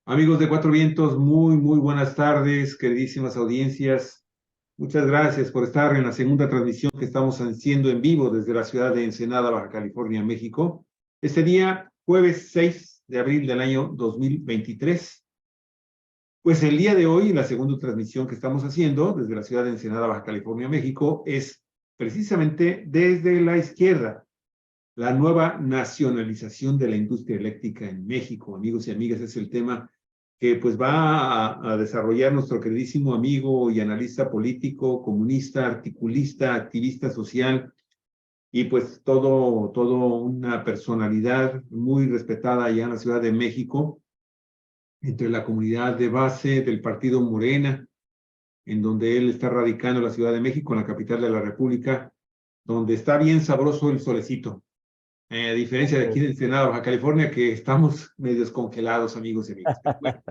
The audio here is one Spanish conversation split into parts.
Amigos de Cuatro Vientos, muy buenas tardes, queridísimas audiencias. Muchas gracias por estar en la segunda transmisión que estamos haciendo en vivo desde la ciudad de Ensenada, Baja California, México. Este día, jueves 6 de abril del año 2023. Pues el día de hoy, la segunda transmisión que estamos haciendo desde la ciudad de Ensenada, Baja California, México, es precisamente desde la izquierda. La nueva nacionalización de la industria eléctrica en México, amigos y amigas, es el tema que pues va a desarrollar nuestro queridísimo amigo y analista político, comunista, articulista, activista social y pues todo una personalidad muy respetada allá en la Ciudad de México, entre la comunidad de base del partido Morena, en donde él está radicando en la Ciudad de México, en la capital de la República, donde está bien sabroso el solecito. A diferencia de aquí de Ensenada, Baja California, que estamos medio congelados, amigos y amigas. Bueno,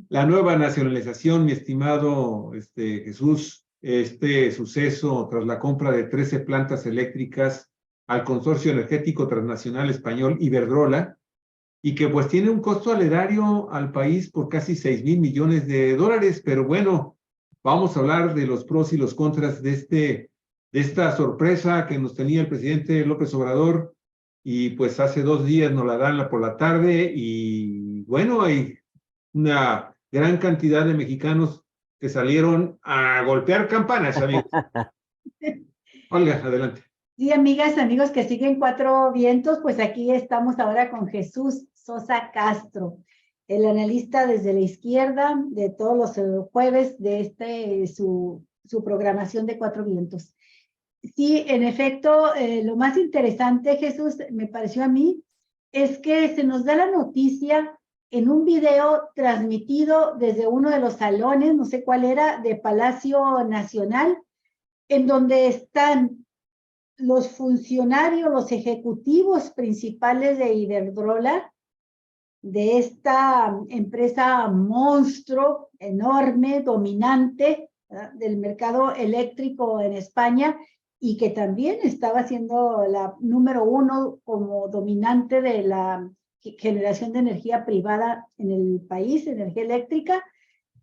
la nueva nacionalización, mi estimado Jesús, este suceso tras la compra de 13 plantas eléctricas al Consorcio Energético Transnacional Español Iberdrola, y que pues tiene un costo al erario al país por casi 6,000 millones de dólares, pero bueno, vamos a hablar de los pros y los contras de esta sorpresa que nos tenía el presidente López Obrador, y pues hace 2 días nos la dan por la tarde, y bueno, hay una gran cantidad de mexicanos que salieron a golpear campanas, amigos. Olga, adelante. Sí, amigas, amigos que siguen Cuatro Vientos, pues aquí estamos ahora con Jesús Sosa Castro, el analista desde la izquierda de todos los jueves de su programación de Cuatro Vientos. Sí, en efecto, lo más interesante, Jesús, me pareció a mí, es que se nos da la noticia en un video transmitido desde uno de los salones, no sé cuál era, de Palacio Nacional, en donde están los funcionarios, los ejecutivos principales de Iberdrola, de esta empresa monstruo, enorme, dominante, ¿verdad?, del mercado eléctrico en España, y que también estaba siendo la número 1 como dominante de la generación de energía privada en el país, energía eléctrica,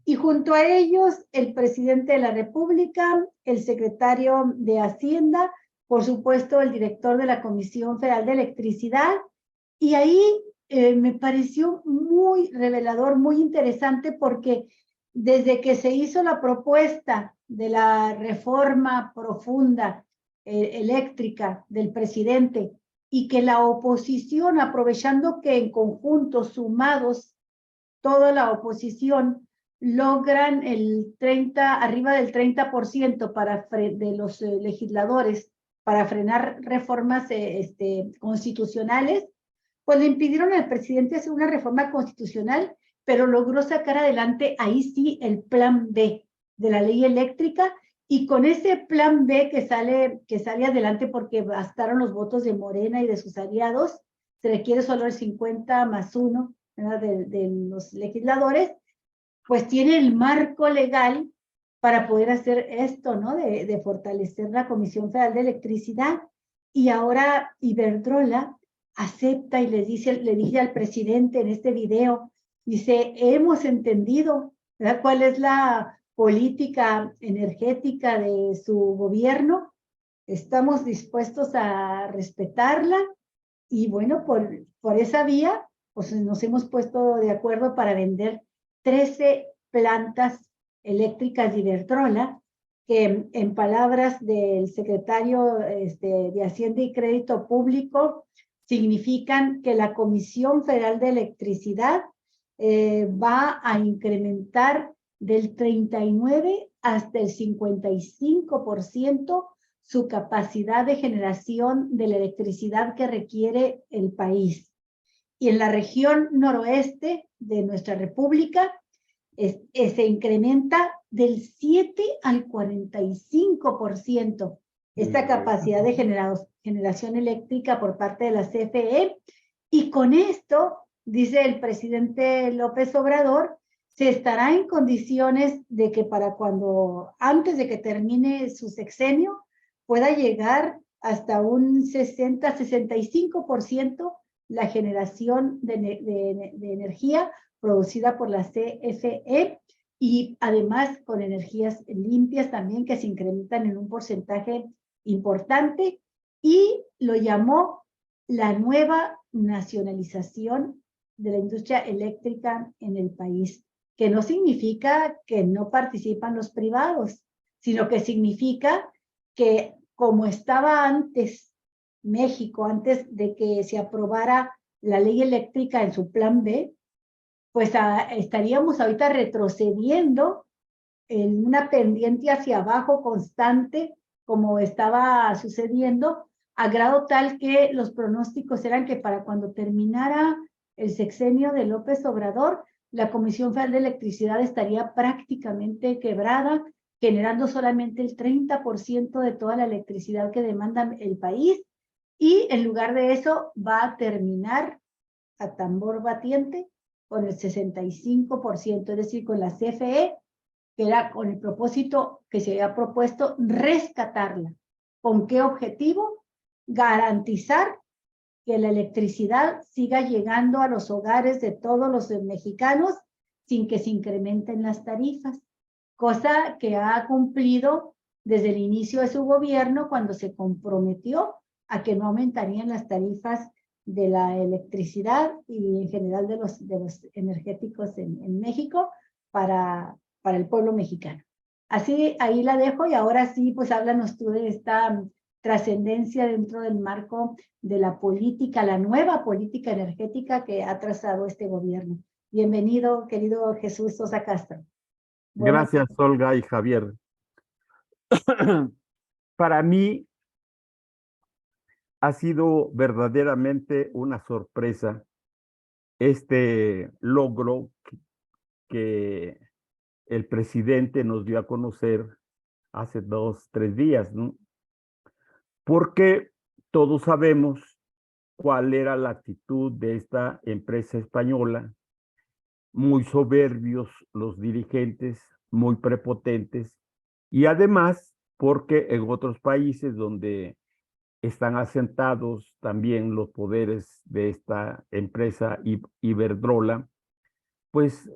y junto a ellos el presidente de la República, el secretario de Hacienda, por supuesto el director de la Comisión Federal de Electricidad, y ahí me pareció muy revelador, muy interesante, porque desde que se hizo la propuesta de la reforma profunda eléctrica del presidente, y que la oposición, aprovechando que en conjunto, sumados, toda la oposición, logran arriba del 30% de los legisladores para frenar reformas constitucionales, pues le impidieron al presidente hacer una reforma constitucional, pero logró sacar adelante, ahí sí, el plan B de la ley eléctrica, y con ese plan B que sale adelante porque bastaron los votos de Morena y de sus aliados, se requiere solo el 50+1 de los legisladores, pues tiene el marco legal para poder hacer esto, ¿no? De fortalecer la Comisión Federal de Electricidad. Y ahora Iberdrola acepta y le dice al presidente en este video, dice, hemos entendido, ¿verdad?, cuál es la política energética de su gobierno, estamos dispuestos a respetarla, y bueno, por esa vía, pues nos hemos puesto de acuerdo para vender 13 plantas eléctricas de Iberdrola, que en palabras del secretario de Hacienda y Crédito Público, significan que la Comisión Federal de Electricidad va a incrementar del 39 hasta el 55% su capacidad de generación de la electricidad que requiere el país. Y en la región noroeste de nuestra república se incrementa del 7 al 45% esta capacidad de generación eléctrica por parte de la CFE. Y con esto, dice el presidente López Obrador, se estará en condiciones de que antes de que termine su sexenio, pueda llegar hasta un 60-65% la generación de energía producida por la CFE y además con energías limpias también que se incrementan en un porcentaje importante, y lo llamó la nueva nacionalización de la industria eléctrica en el país, que no significa que no participan los privados, sino que significa que como estaba antes México, antes de que se aprobara la ley eléctrica en su plan B, pues estaríamos ahorita retrocediendo en una pendiente hacia abajo constante, como estaba sucediendo, a grado tal que los pronósticos eran que para cuando terminara el sexenio de López Obrador, la Comisión Federal de Electricidad estaría prácticamente quebrada, generando solamente el 30% de toda la electricidad que demanda el país, y en lugar de eso va a terminar a tambor batiente con el 65%, es decir, con la CFE, que era con el propósito que se había propuesto rescatarla. ¿Con qué objetivo? Garantizar que la electricidad siga llegando a los hogares de todos los mexicanos sin que se incrementen las tarifas, cosa que ha cumplido desde el inicio de su gobierno, cuando se comprometió a que no aumentarían las tarifas de la electricidad y en general de los energéticos en México para el pueblo mexicano. Así, ahí la dejo, y ahora sí, pues háblanos tú de esta trascendencia dentro del marco de la política, la nueva política energética que ha trazado este gobierno. Bienvenido, querido Jesús Sosa Castro. Gracias, Olga y Javier. Para mí ha sido verdaderamente una sorpresa este logro que el presidente nos dio a conocer hace 2, 3 días, ¿no? Porque todos sabemos cuál era la actitud de esta empresa española, muy soberbios los dirigentes, muy prepotentes, y además porque en otros países donde están asentados también los poderes de esta empresa Iberdrola, pues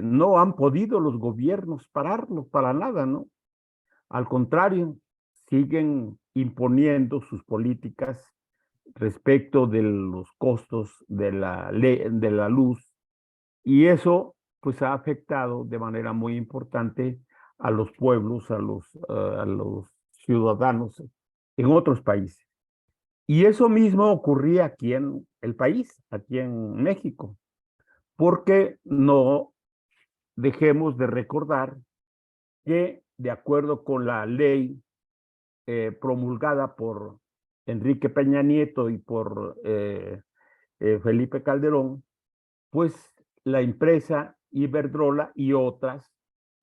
no han podido los gobiernos pararlo para nada, ¿no? Al contrario, siguen imponiendo sus políticas respecto de los costos de la luz, y eso pues ha afectado de manera muy importante a los pueblos, a los ciudadanos en otros países. Y eso mismo ocurría aquí en el país, aquí en México, porque no dejemos de recordar que de acuerdo con la ley promulgada por Enrique Peña Nieto y por Felipe Calderón, pues la empresa Iberdrola y otras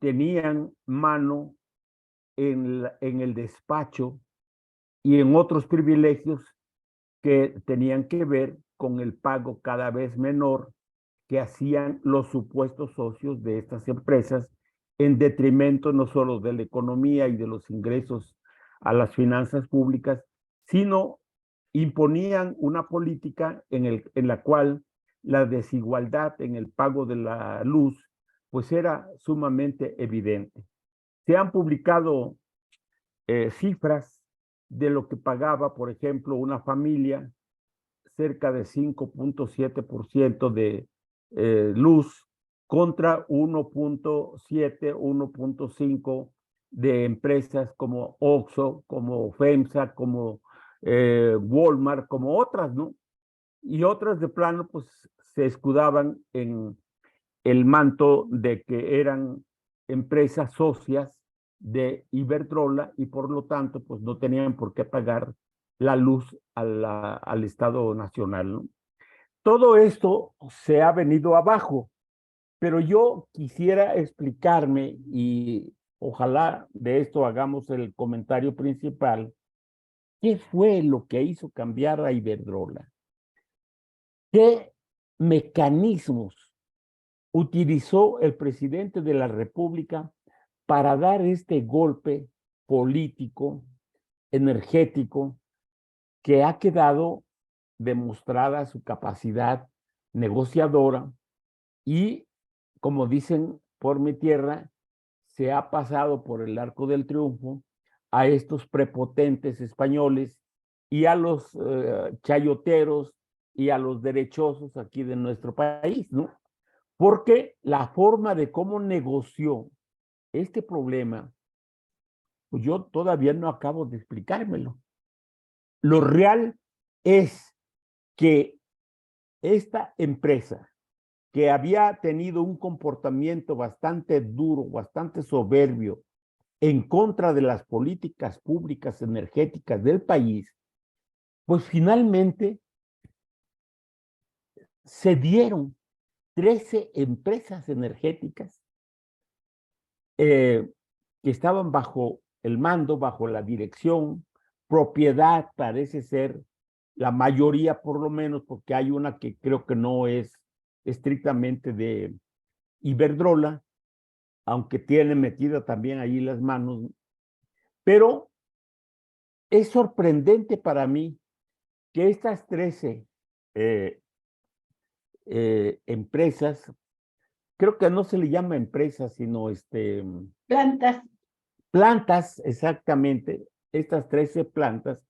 tenían mano en el despacho y en otros privilegios que tenían que ver con el pago cada vez menor que hacían los supuestos socios de estas empresas, en detrimento no solo de la economía y de los ingresos a las finanzas públicas, sino imponían una política en la cual la desigualdad en el pago de la luz pues era sumamente evidente. Se han publicado cifras de lo que pagaba, por ejemplo, una familia, cerca de 5.7% de luz contra 1.7, 1.5 de empresas como Oxxo, como FEMSA, como Walmart, como otras, ¿no? Y otras de plano, pues se escudaban en el manto de que eran empresas socias de Iberdrola y por lo tanto, pues no tenían por qué pagar la luz al Estado Nacional, ¿no? Todo esto se ha venido abajo, pero yo quisiera explicarme y ojalá de esto hagamos el comentario principal. ¿Qué fue lo que hizo cambiar a Iberdrola? ¿Qué mecanismos utilizó el presidente de la República para dar este golpe político, energético, que ha quedado demostrada su capacidad negociadora y, como dicen por mi tierra, se ha pasado por el arco del triunfo a estos prepotentes españoles y a los chayoteros y a los derechosos aquí de nuestro país, ¿no? Porque la forma de cómo negoció este problema, pues yo todavía no acabo de explicármelo. Lo real es que esta empresa, que había tenido un comportamiento bastante duro, bastante soberbio, en contra de las políticas públicas energéticas del país, pues finalmente se dieron 13 empresas energéticas que estaban bajo el mando, bajo la dirección, propiedad, parece ser, la mayoría por lo menos, porque hay una que creo que no es estrictamente de Iberdrola, aunque tiene metida también ahí las manos, pero es sorprendente para mí que estas 13 empresas, creo que no se le llama empresas, sino Plantas. plantas, exactamente, estas 13 plantas,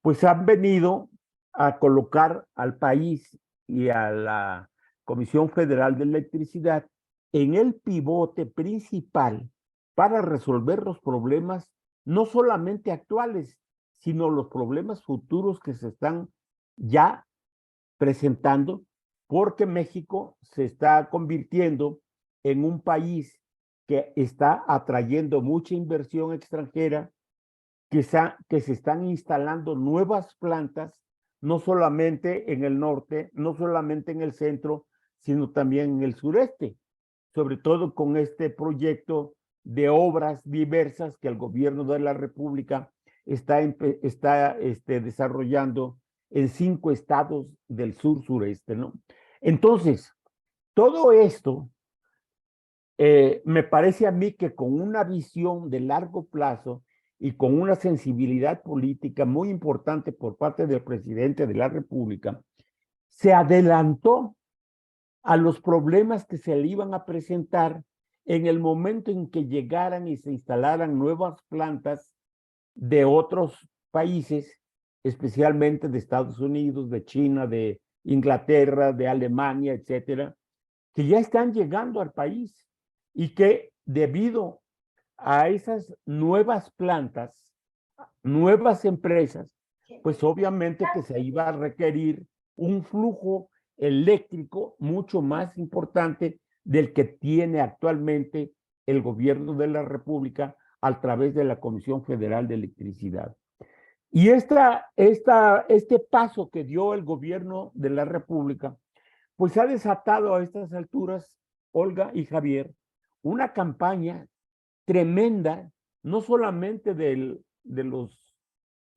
pues han venido a colocar al país y a la Comisión Federal de Electricidad en el pivote principal para resolver los problemas no solamente actuales, sino los problemas futuros que se están ya presentando, porque México se está convirtiendo en un país que está atrayendo mucha inversión extranjera, que se están instalando nuevas plantas, no solamente en el norte, no solamente en el centro, sino también en el sureste, sobre todo con este proyecto de obras diversas que el gobierno de la República está desarrollando en 5 estados del sur-sureste, ¿no? Entonces, todo esto me parece a mí que con una visión de largo plazo y con una sensibilidad política muy importante por parte del presidente de la República, se adelantó a los problemas que se le iban a presentar en el momento en que llegaran y se instalaran nuevas plantas de otros países, especialmente de Estados Unidos, de China, de Inglaterra, de Alemania, etcétera, que ya están llegando al país y que debido a esas nuevas plantas, nuevas empresas, pues obviamente que se iba a requerir un flujo eléctrico mucho más importante del que tiene actualmente el gobierno de la República a través de la Comisión Federal de Electricidad. Y este paso que dio el gobierno de la República, pues ha desatado a estas alturas, Olga y Javier, una campaña tremenda, no solamente de los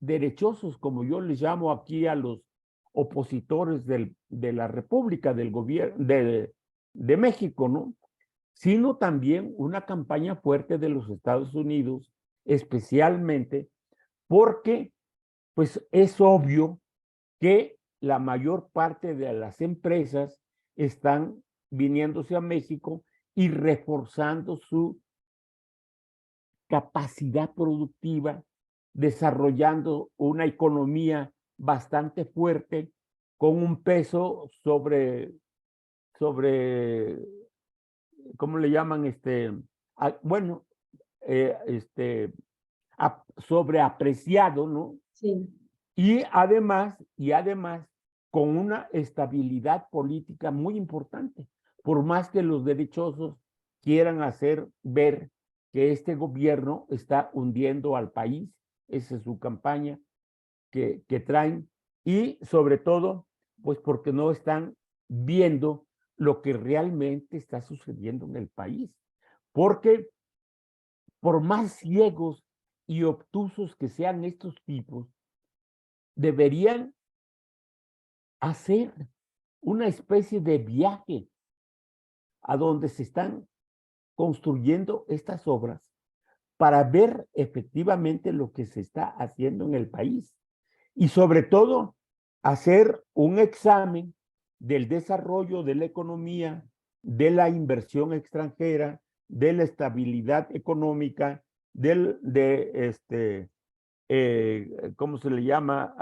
derechosos, como yo les llamo aquí a los opositores de la República, del gobierno de México, ¿no? Sino también una campaña fuerte de los Estados Unidos, especialmente porque pues es obvio que la mayor parte de las empresas están viniéndose a México y reforzando su capacidad productiva, desarrollando una economía bastante fuerte con un peso sobre ¿cómo le llaman? Bueno, sobreapreciado, ¿no? Sí. Y además, con una estabilidad política muy importante, por más que los derechosos quieran hacer ver que este gobierno está hundiendo al país, esa es su campaña que traen, y sobre todo, pues porque no están viendo lo que realmente está sucediendo en el país. Porque por más ciegos y obtusos que sean estos tipos, deberían hacer una especie de viaje a donde se están construyendo estas obras para ver efectivamente lo que se está haciendo en el país y sobre todo hacer un examen del desarrollo de la economía, de la inversión extranjera, de la estabilidad económica, ¿cómo se le llama?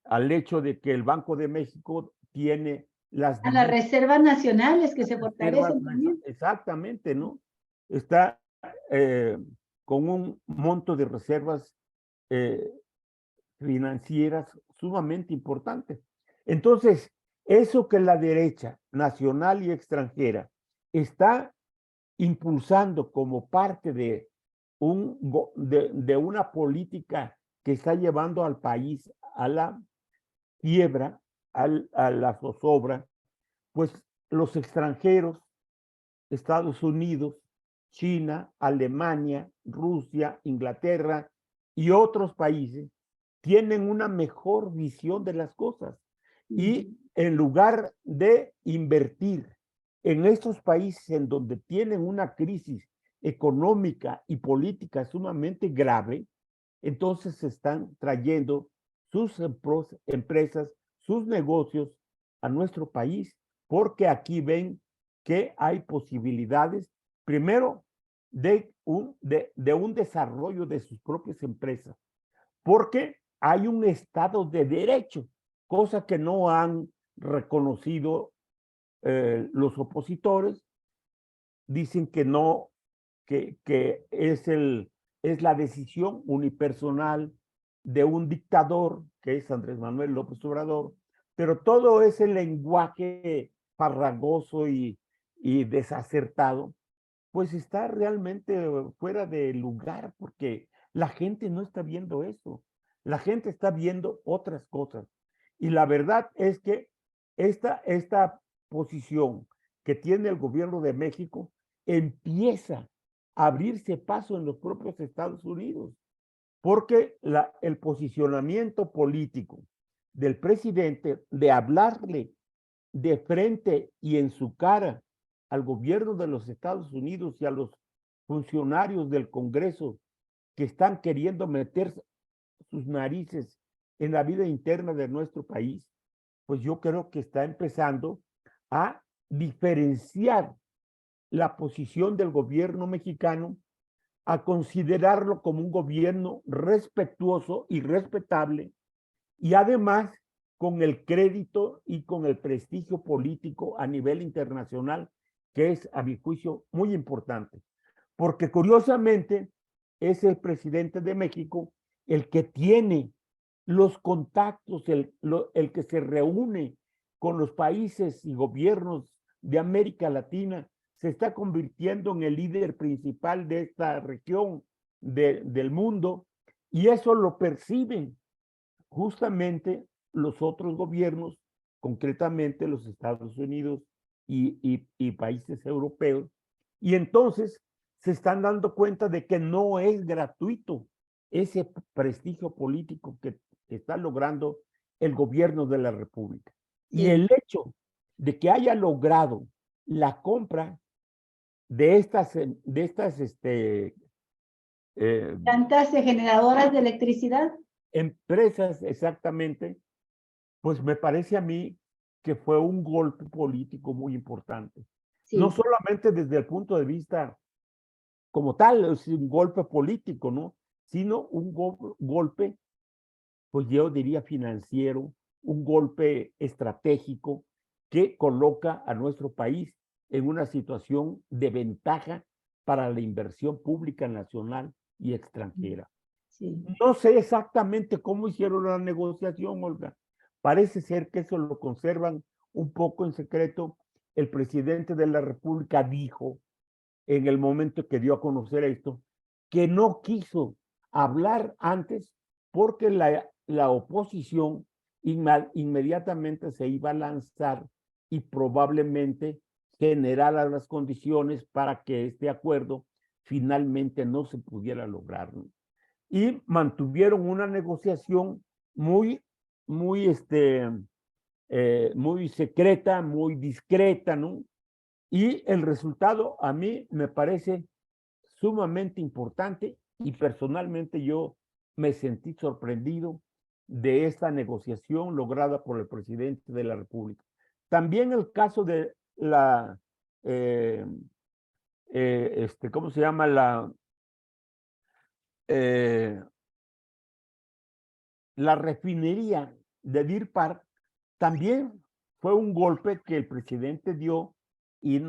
Al hecho de que el Banco de México tiene las A las reservas nacionales que se reservas, fortalecen también. exactamente, ¿no? Está con un monto de reservas financieras sumamente importante. Entonces, eso que la derecha nacional y extranjera está impulsando como parte de una política que está llevando al país a la quiebra, a la zozobra, pues los extranjeros, Estados Unidos, China, Alemania, Rusia, Inglaterra y otros países tienen una mejor visión de las cosas. Y en lugar de invertir en estos países en donde tienen una crisis económica y política sumamente grave, entonces se están trayendo sus empresas, sus negocios a nuestro país, porque aquí ven que hay posibilidades, primero, de un desarrollo de sus propias empresas, porque hay un Estado de Derecho, cosa que no han reconocido los opositores. Dicen que no, que es la decisión unipersonal de un dictador, que es Andrés Manuel López Obrador, pero todo ese lenguaje farragoso y desacertado, pues está realmente fuera de lugar, porque la gente no está viendo eso, la gente está viendo otras cosas. Y la verdad es que esta posición que tiene el gobierno de México empieza a abrirse paso en los propios Estados Unidos, porque el posicionamiento político del presidente de hablarle de frente y en su cara al gobierno de los Estados Unidos y a los funcionarios del Congreso que están queriendo meter sus narices en la vida interna de nuestro país, pues yo creo que está empezando a diferenciar la posición del gobierno mexicano, a considerarlo como un gobierno respetuoso y respetable, y además con el crédito y con el prestigio político a nivel internacional, que es, a mi juicio, muy importante. Porque curiosamente es el presidente de México el que tiene los contactos, el que se reúne con los países y gobiernos de América Latina, se está convirtiendo en el líder principal de esta región del mundo, y eso lo perciben justamente los otros gobiernos, concretamente los Estados Unidos y países europeos, y entonces se están dando cuenta de que no es gratuito ese prestigio político que está logrando el gobierno de la República. Y el hecho de que haya logrado la compra de estas Tantas generadoras de electricidad. empresas exactamente, pues me parece a mí que fue un golpe político muy importante. Sí. No solamente desde el punto de vista como tal, es un golpe político, ¿no? Sino un golpe, pues yo diría financiero, un golpe estratégico que coloca a nuestro país en una situación de ventaja para la inversión pública nacional y extranjera. Sí. No sé exactamente cómo hicieron la negociación, Olga. Parece ser que eso lo conservan un poco en secreto. El presidente de la República dijo, en el momento que dio a conocer esto, que no quiso hablar antes porque la oposición inmediatamente se iba a lanzar y probablemente generara las condiciones para que este acuerdo finalmente no se pudiera lograr, ¿no? Y mantuvieron una negociación muy, muy, muy secreta, muy discreta, ¿no? Y el resultado a mí me parece sumamente importante, y personalmente yo me sentí sorprendido de esta negociación lograda por el presidente de la República. También el caso de ¿cómo se llama? La refinería de Deer Park también fue un golpe que el presidente dio y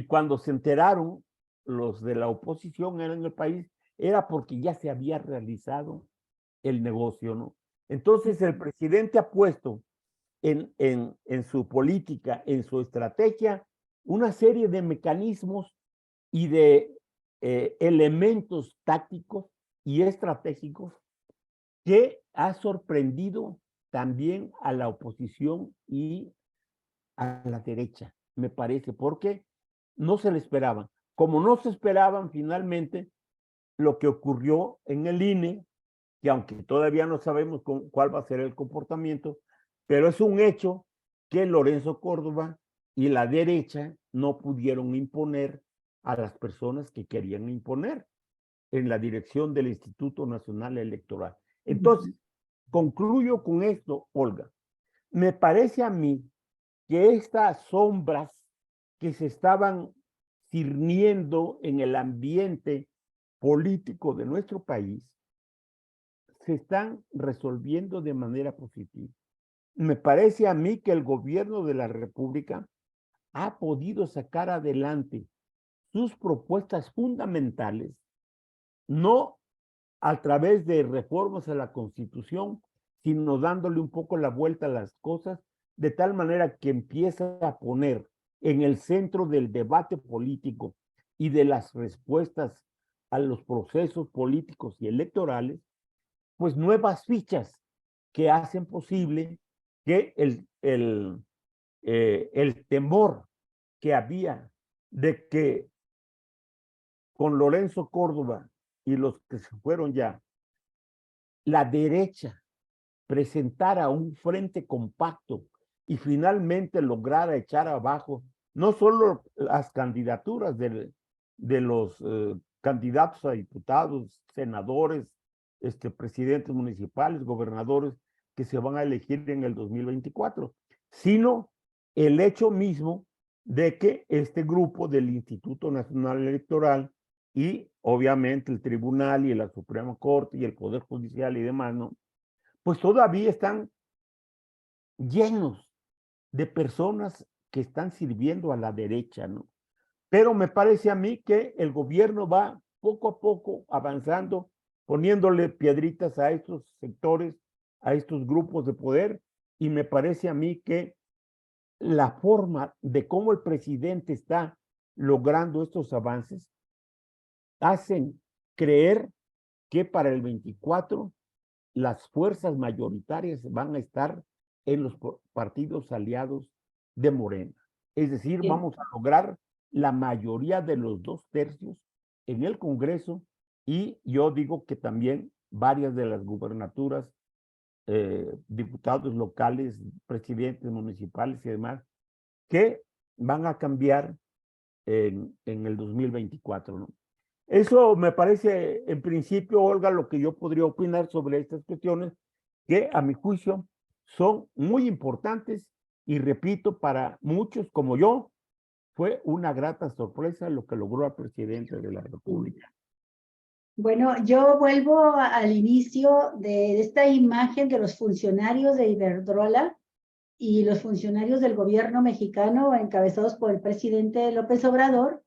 cuando se enteraron los de la oposición en el país, era porque ya se había realizado el negocio, ¿no? Entonces el presidente ha puesto en su política, en su estrategia, una serie de mecanismos y de elementos tácticos y estratégicos que ha sorprendido también a la oposición y a la derecha, me parece, porque no se le esperaban. Como no se esperaban finalmente lo que ocurrió en el INE, que aunque todavía no sabemos cuál va a ser el comportamiento, pero es un hecho que Lorenzo Córdoba y la derecha no pudieron imponer a las personas que querían imponer en la dirección del Instituto Nacional Electoral. Entonces, concluyo con esto, Olga. Me parece a mí que estas sombras que se estaban cirniendo en el ambiente político de nuestro país se están resolviendo de manera positiva. Me parece a mí que el gobierno de la República ha podido sacar adelante sus propuestas fundamentales, no a través de reformas a la Constitución, sino dándole un poco la vuelta a las cosas, de tal manera que empieza a poner en el centro del debate político y de las respuestas a los procesos políticos y electorales, pues nuevas fichas que hacen posible que el temor que había de que con Lorenzo Córdoba y los que se fueron ya, la derecha presentara un frente compacto y finalmente lograra echar abajo no solo las candidaturas de los candidatos a diputados, senadores, presidentes municipales, gobernadores que se van a elegir en el 2024, sino el hecho mismo de que este grupo del Instituto Nacional Electoral y obviamente el Tribunal y la Suprema Corte y el Poder Judicial y demás, ¿no? Pues todavía están llenos de personas que están sirviendo a la derecha, ¿no? Pero me parece a mí que el gobierno va poco a poco avanzando, poniéndole piedritas a estos sectores, a estos grupos de poder, y me parece a mí que la forma de cómo el presidente está logrando estos avances hacen creer que para el 24 las fuerzas mayoritarias van a estar en los partidos aliados de Morena. Es decir, Bien. vamos a lograr la mayoría de los 2/3 en el Congreso y yo digo que también varias de las gubernaturas, diputados locales, presidentes municipales y demás, que van a cambiar en el 2024, ¿no? Eso me parece, en principio, Olga, lo que yo podría opinar sobre estas cuestiones, que a mi juicio son muy importantes y repito, para muchos como yo, fue una grata sorpresa lo que logró el presidente de la República. Bueno, yo vuelvo al inicio de esta imagen de los funcionarios de Iberdrola y los funcionarios del gobierno mexicano encabezados por el presidente López Obrador,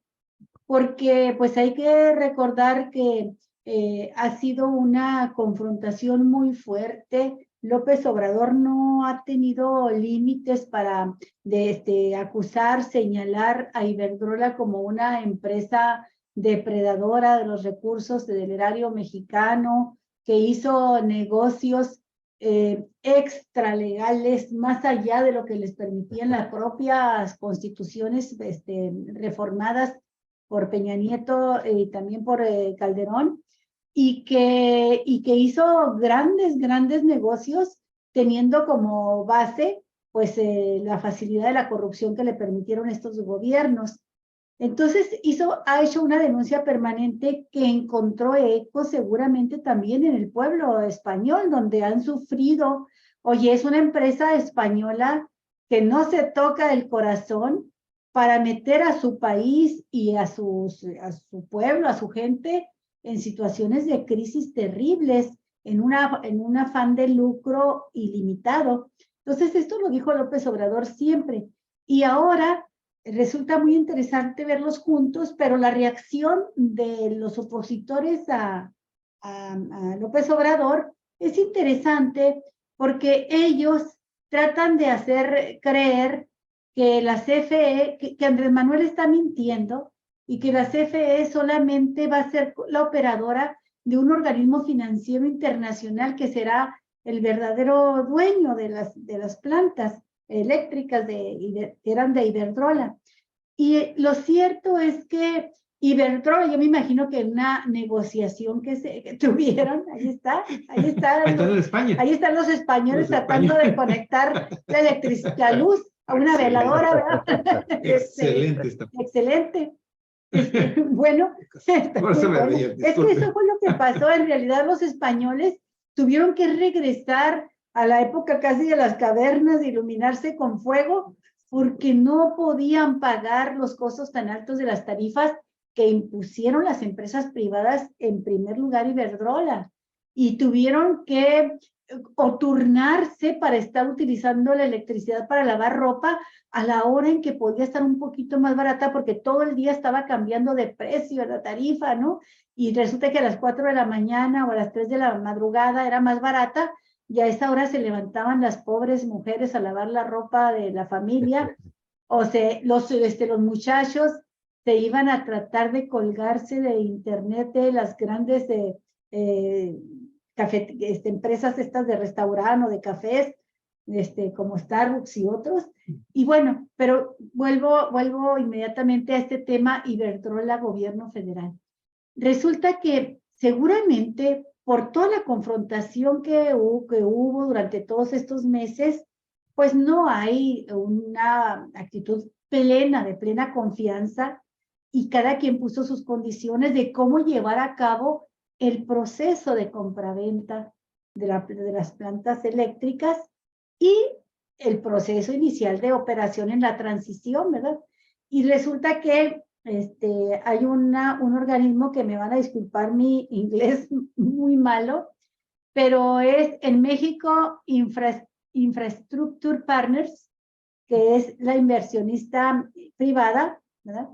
porque pues hay que recordar que ha sido una confrontación muy fuerte. López Obrador no ha tenido límites para acusar, señalar a Iberdrola como una empresa depredadora de los recursos del erario mexicano, que hizo negocios extralegales más allá de lo que les permitían las propias constituciones reformadas por Peña Nieto y también por Calderón, y que hizo grandes negocios teniendo como base pues la facilidad de la corrupción que le permitieron estos gobiernos. Entonces ha hecho una denuncia permanente que encontró eco seguramente también en el pueblo español, donde han sufrido. Oye, es una empresa española que no se toca el corazón, para meter a su país y a su pueblo, a su gente, en situaciones de crisis terribles, en un afán de lucro ilimitado. Entonces, esto lo dijo López Obrador siempre. Y ahora resulta muy interesante verlos juntos, pero la reacción de los opositores a López Obrador es interesante porque ellos tratan de hacer creer que la CFE, que Andrés Manuel está mintiendo y que la CFE solamente va a ser la operadora de un organismo financiero internacional que será el verdadero dueño de las plantas eléctricas que eran de Iberdrola. Y lo cierto es que Iberdrola, yo me imagino que en una negociación que tuvieron, ahí está. Ahí están en España. Ahí están los españoles tratando de conectar la luz a una veladora, ¿verdad? Excelente. Excelente. Bueno, es que eso fue lo que pasó. En realidad los españoles tuvieron que regresar a la época casi de las cavernas, de iluminarse con fuego, porque no podían pagar los costos tan altos de las tarifas que impusieron las empresas privadas, en primer lugar Iberdrola, y tuvieron que o turnarse para estar utilizando la electricidad para lavar ropa a la hora en que podía estar un poquito más barata, porque todo el día estaba cambiando de precio la tarifa, ¿no? Y resulta que a las 4 de la mañana o a las 3 de la madrugada era más barata, y a esa hora se levantaban las pobres mujeres a lavar la ropa de la familia, o los muchachos se iban a tratar de colgarse de internet de las grandes empresas estas de restaurante o de cafés, como Starbucks y otros. Y bueno, pero vuelvo inmediatamente a este tema Iberdrola, gobierno federal. Resulta que seguramente por toda la confrontación que hubo durante todos estos meses, pues no hay una actitud de plena confianza, y cada quien puso sus condiciones de cómo llevar a cabo el proceso de compraventa de las plantas eléctricas y el proceso inicial de operación en la transición, ¿verdad? Y resulta que hay un organismo, que me van a disculpar mi inglés muy malo, pero es en México Infrastructure Partners, que es la inversionista privada, ¿verdad?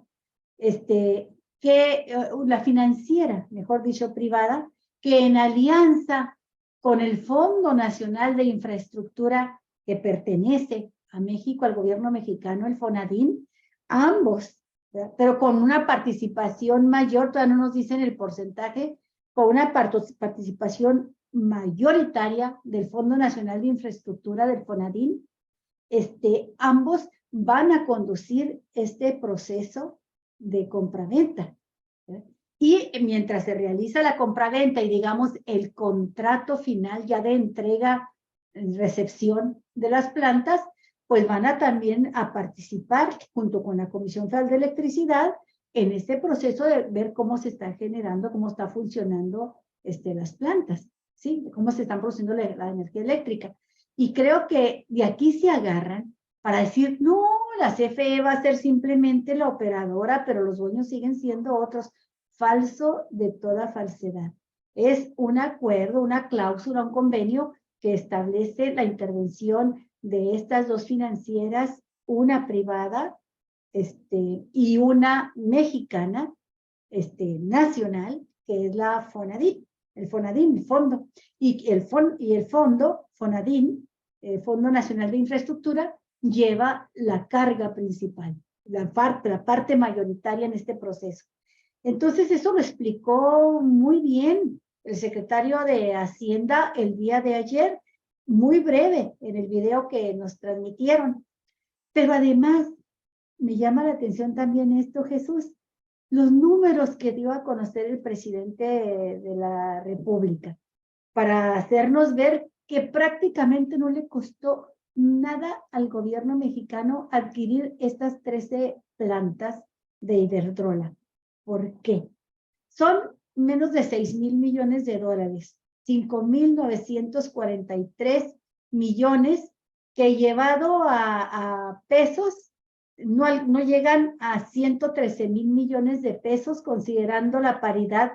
La financiera, mejor dicho, privada, que en alianza con el Fondo Nacional de Infraestructura, que pertenece a México, al gobierno mexicano, el FONADIN, ambos, ¿verdad? Pero con una participación mayor, todavía no nos dicen el porcentaje, con una participación mayoritaria del Fondo Nacional de Infraestructura, del FONADIN. Ambos van a conducir este proceso de compraventa. Y mientras se realiza la compraventa y, digamos, el contrato final ya de entrega, recepción de las plantas, pues van a también a participar junto con la Comisión Federal de Electricidad en este proceso de ver cómo se está generando, cómo está funcionando las plantas, ¿sí? Cómo se están produciendo la energía eléctrica. Y creo que de aquí se agarran para decir, no, la CFE va a ser simplemente la operadora, pero los dueños siguen siendo otros. Falso de toda falsedad. Es un acuerdo, una cláusula, un convenio que establece la intervención de estas dos financieras, una privada y una mexicana, nacional, que es la FONADIN, el fondo. Y el fondo, FONADIN, el Fondo Nacional de Infraestructura, lleva la carga principal, la parte mayoritaria en este proceso. Entonces, eso lo explicó muy bien el secretario de Hacienda el día de ayer, muy breve en el video que nos transmitieron. Pero además, me llama la atención también esto, Jesús, los números que dio a conocer el presidente de la República, para hacernos ver que prácticamente no le costó nada al gobierno mexicano adquirir estas 13 plantas de Iberdrola. ¿Por qué? Son menos de 6,000 millones de dólares, 5,943 millones, que llevado a pesos no llegan a 113,000 millones de pesos, considerando la paridad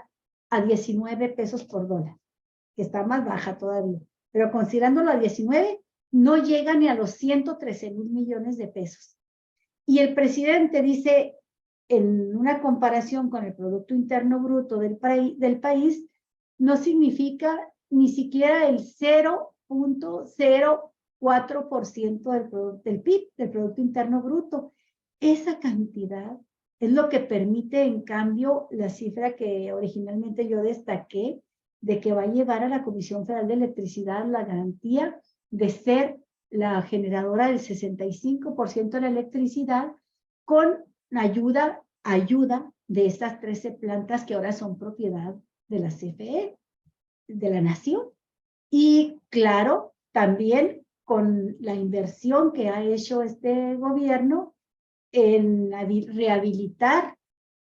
a 19 pesos por dólar, que está más baja todavía. Pero considerándolo a 19, no llega ni a los 113,000 millones de pesos. Y el presidente dice, en una comparación con el Producto Interno Bruto del país, no significa ni siquiera el 0.04% del PIB, del Producto Interno Bruto. Esa cantidad es lo que permite, en cambio, la cifra que originalmente yo destaqué, de que va a llevar a la Comisión Federal de Electricidad la garantía de ser la generadora del 65% de la electricidad, con ayuda de estas 13 plantas que ahora son propiedad de la CFE, de la nación. Y claro, también con la inversión que ha hecho este gobierno en rehabilitar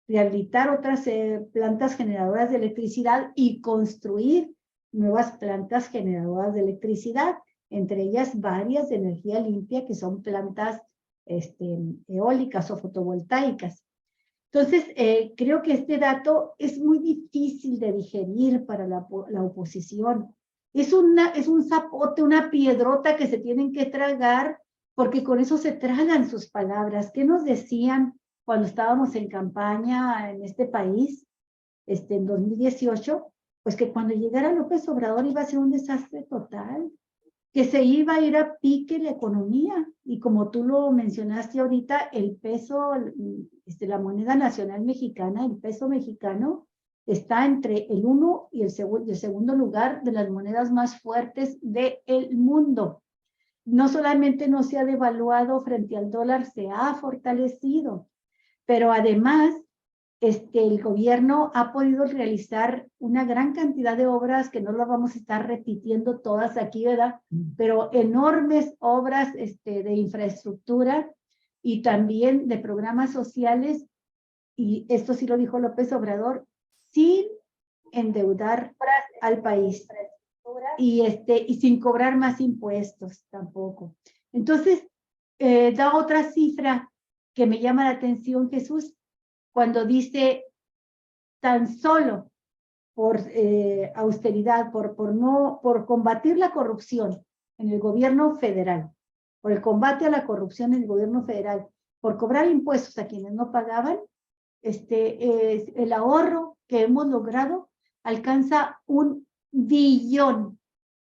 otras plantas generadoras de electricidad y construir nuevas plantas generadoras de electricidad, entre ellas varias de energía limpia, que son plantas eólicas o fotovoltaicas. Entonces, creo que este dato es muy difícil de digerir para la oposición. Es un zapote, una piedrota que se tienen que tragar, porque con eso se tragan sus palabras. ¿Qué nos decían cuando estábamos en campaña en este país, en 2018? Pues que cuando llegara López Obrador iba a ser un desastre total, que se iba a ir a pique la economía. Y como tú lo mencionaste ahorita, el peso, la moneda nacional mexicana, el peso mexicano, está entre el 1 y el segundo lugar de las monedas más fuertes del mundo. No solamente no se ha devaluado frente al dólar, se ha fortalecido, pero además el gobierno ha podido realizar una gran cantidad de obras, que no lo vamos a estar repitiendo todas aquí, ¿verdad? Pero enormes obras de infraestructura y también de programas sociales, y esto sí lo dijo López Obrador, sin endeudar al país y sin cobrar más impuestos tampoco. Entonces, da otra cifra que me llama la atención, Jesús, cuando dice tan solo por austeridad, por combatir la corrupción en el gobierno federal, por el combate a la corrupción en el gobierno federal, por cobrar impuestos a quienes no pagaban, el ahorro que hemos logrado alcanza 1 billón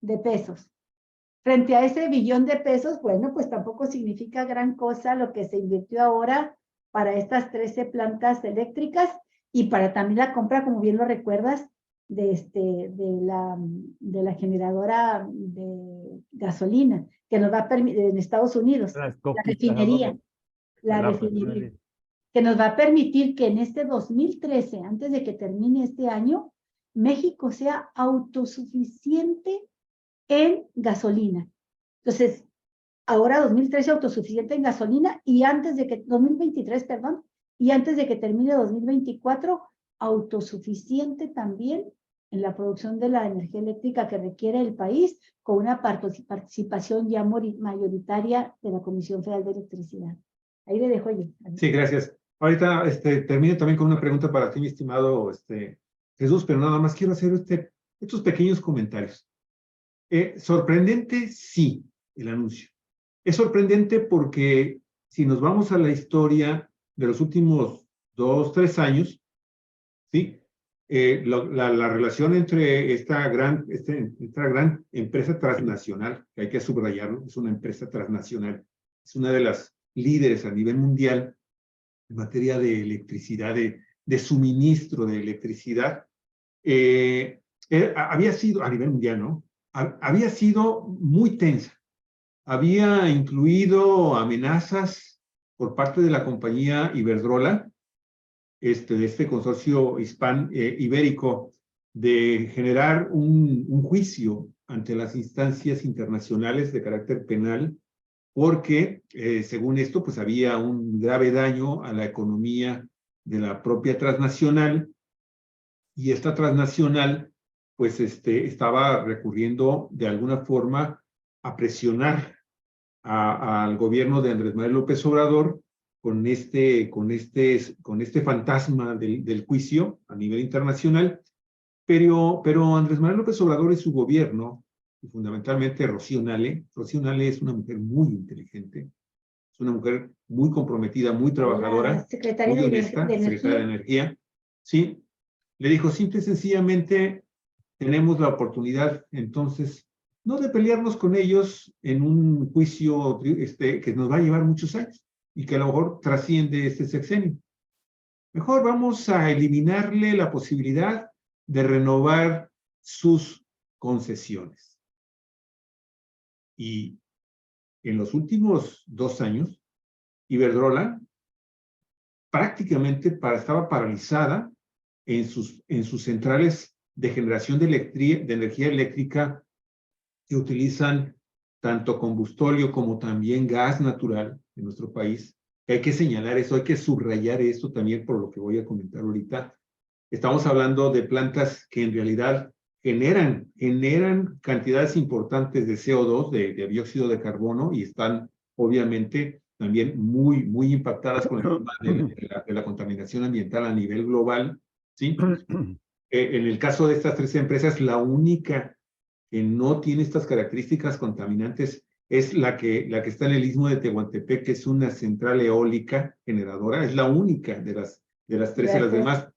de pesos. Frente a ese billón de pesos, bueno, pues tampoco significa gran cosa lo que se invirtió ahora para estas 13 plantas eléctricas y para también la compra, como bien lo recuerdas, de la generadora de gasolina, que nos va a permitir, en Estados Unidos, la refinería, que nos va a permitir que en este 2013, antes de que termine este año, México sea autosuficiente en gasolina. Entonces, ahora 2013 autosuficiente en gasolina, y antes de que, 2023, perdón, y antes de que termine 2024, autosuficiente también en la producción de la energía eléctrica que requiere el país, con una participación ya mayoritaria de la Comisión Federal de Electricidad. Ahí le dejo yo. Sí, gracias. Ahorita termino también con una pregunta para ti, mi estimado Jesús, pero nada más quiero hacer estos pequeños comentarios. Sorprendente, sí, el anuncio. Es sorprendente porque si nos vamos a la historia de los últimos 2, 3 años, ¿sí? La relación entre esta gran empresa transnacional, que hay que subrayarlo, es una empresa transnacional, es una de las líderes a nivel mundial en materia de electricidad, de suministro de electricidad, había sido, a nivel mundial, ¿no? Había sido muy tensa. Había incluido amenazas por parte de la compañía Iberdrola, de este consorcio ibérico, de generar un juicio ante las instancias internacionales de carácter penal, porque, según esto, pues había un grave daño a la economía de la propia transnacional, y esta transnacional, pues, estaba recurriendo de alguna forma a presionar al gobierno de Andrés Manuel López Obrador con este fantasma del juicio a nivel internacional, pero Andrés Manuel López Obrador y su gobierno, y fundamentalmente Rocío Nale es una mujer muy inteligente, es una mujer muy comprometida, muy trabajadora, La secretaria muy de honesta, de secretaria de Energía. Energía, ¿sí? Le dijo, simple y sencillamente, tenemos la oportunidad, entonces, no de pelearnos con ellos en un juicio que nos va a llevar muchos años y que a lo mejor trasciende este sexenio. Mejor vamos a eliminarle la posibilidad de renovar sus concesiones. Y en los últimos 2 años, Iberdrola prácticamente estaba paralizada en sus centrales de generación de energía eléctrica que utilizan tanto combustóleo como también gas natural en nuestro país. Hay que señalar eso, hay que subrayar esto también por lo que voy a comentar ahorita. Estamos hablando de plantas que en realidad generan cantidades importantes de CO2, de dióxido de carbono, y están obviamente también muy impactadas con el tema de la contaminación ambiental a nivel global, ¿sí? En el caso de estas 3 empresas, la única que no tiene estas características contaminantes es la que está en el istmo de Tehuantepec, que es una central eólica generadora, es la única de las 13, las demás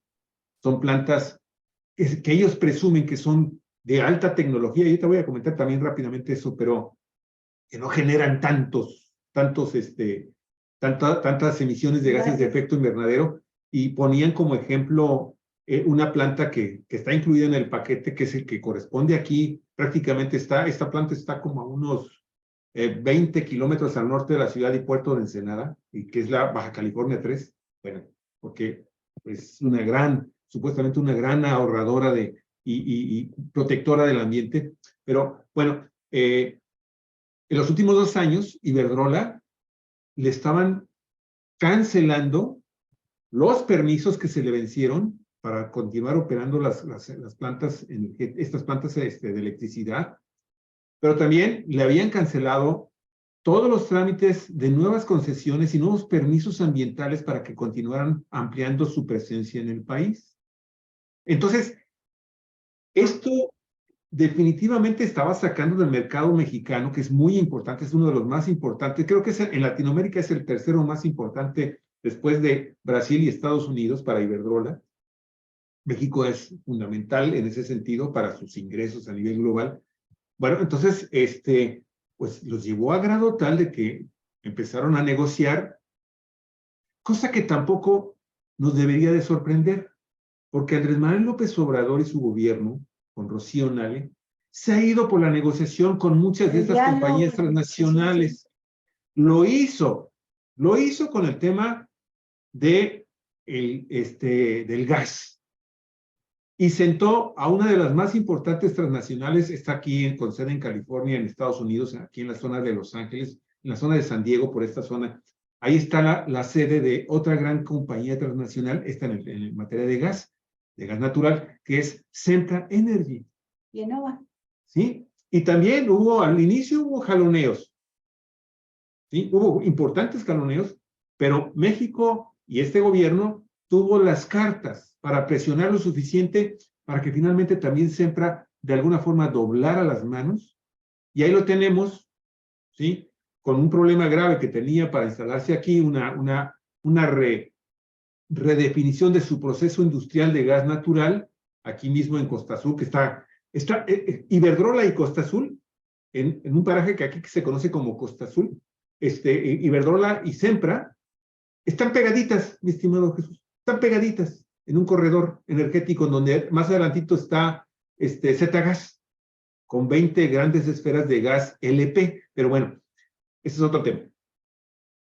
son plantas que ellos presumen que son de alta tecnología, y yo te voy a comentar también rápidamente eso, pero que no generan tantas emisiones de gases de efecto invernadero, y ponían como ejemplo una planta que está incluida en el paquete, que es el que corresponde aquí, prácticamente esta planta está como a unos 20 kilómetros al norte de la ciudad y puerto de Ensenada, y que es la Baja California 3, bueno, porque es supuestamente una gran ahorradora y protectora del ambiente, pero bueno, en los últimos 2 años, Iberdrola le estaban cancelando los permisos que se le vencieron para continuar operando estas plantas de electricidad, pero también le habían cancelado todos los trámites de nuevas concesiones y nuevos permisos ambientales para que continuaran ampliando su presencia en el país. Entonces, esto definitivamente estaba sacando del mercado mexicano, que es muy importante, es uno de los más importantes, creo que en Latinoamérica es el tercero más importante después de Brasil y Estados Unidos para Iberdrola. México es fundamental en ese sentido para sus ingresos a nivel global. Bueno, entonces, pues los llevó a grado tal de que empezaron a negociar, cosa que tampoco nos debería de sorprender, porque Andrés Manuel López Obrador y su gobierno, con Rocío Nale, se ha ido por la negociación con muchas de estas compañías transnacionales. Lo hizo con el tema del gas. Y sentó a una de las más importantes transnacionales, está aquí con sede en California, en Estados Unidos, aquí en la zona de Los Ángeles, en la zona de San Diego, por esta zona. Ahí está la sede de otra gran compañía transnacional, está en materia de gas natural, que es Sempra Energy. Y Enova. ¿Sí? Y también al inicio hubo jaloneos, ¿sí? Hubo importantes jaloneos, pero México y este gobierno tuvo las cartas para presionar lo suficiente para que finalmente también Sempra de alguna forma doblara las manos, y ahí lo tenemos, ¿sí? Con un problema grave que tenía para instalarse aquí, una redefinición de su proceso industrial de gas natural, aquí mismo en Costa Azul, que está Iberdrola y Costa Azul, en un paraje que aquí se conoce como Costa Azul, Iberdrola y Sempra, están pegaditas, mi estimado Jesús, están pegaditas en un corredor energético en donde más adelantito está Zgas, con 20 grandes esferas de gas LP, pero bueno, ese es otro tema.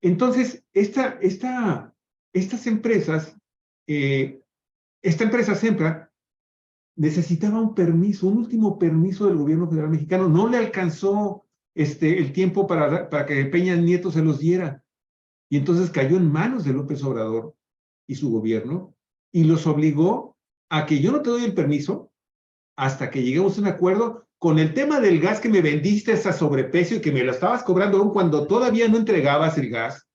Entonces, esta empresa Sempra necesitaba un último permiso del gobierno federal mexicano, no le alcanzó el tiempo para que Peña Nieto se los diera, y entonces cayó en manos de López Obrador y su gobierno, y los obligó a que yo no te doy el permiso hasta que lleguemos a un acuerdo con el tema del gas que me vendiste a sobreprecio y que me lo estabas cobrando aún cuando todavía no entregabas el gas.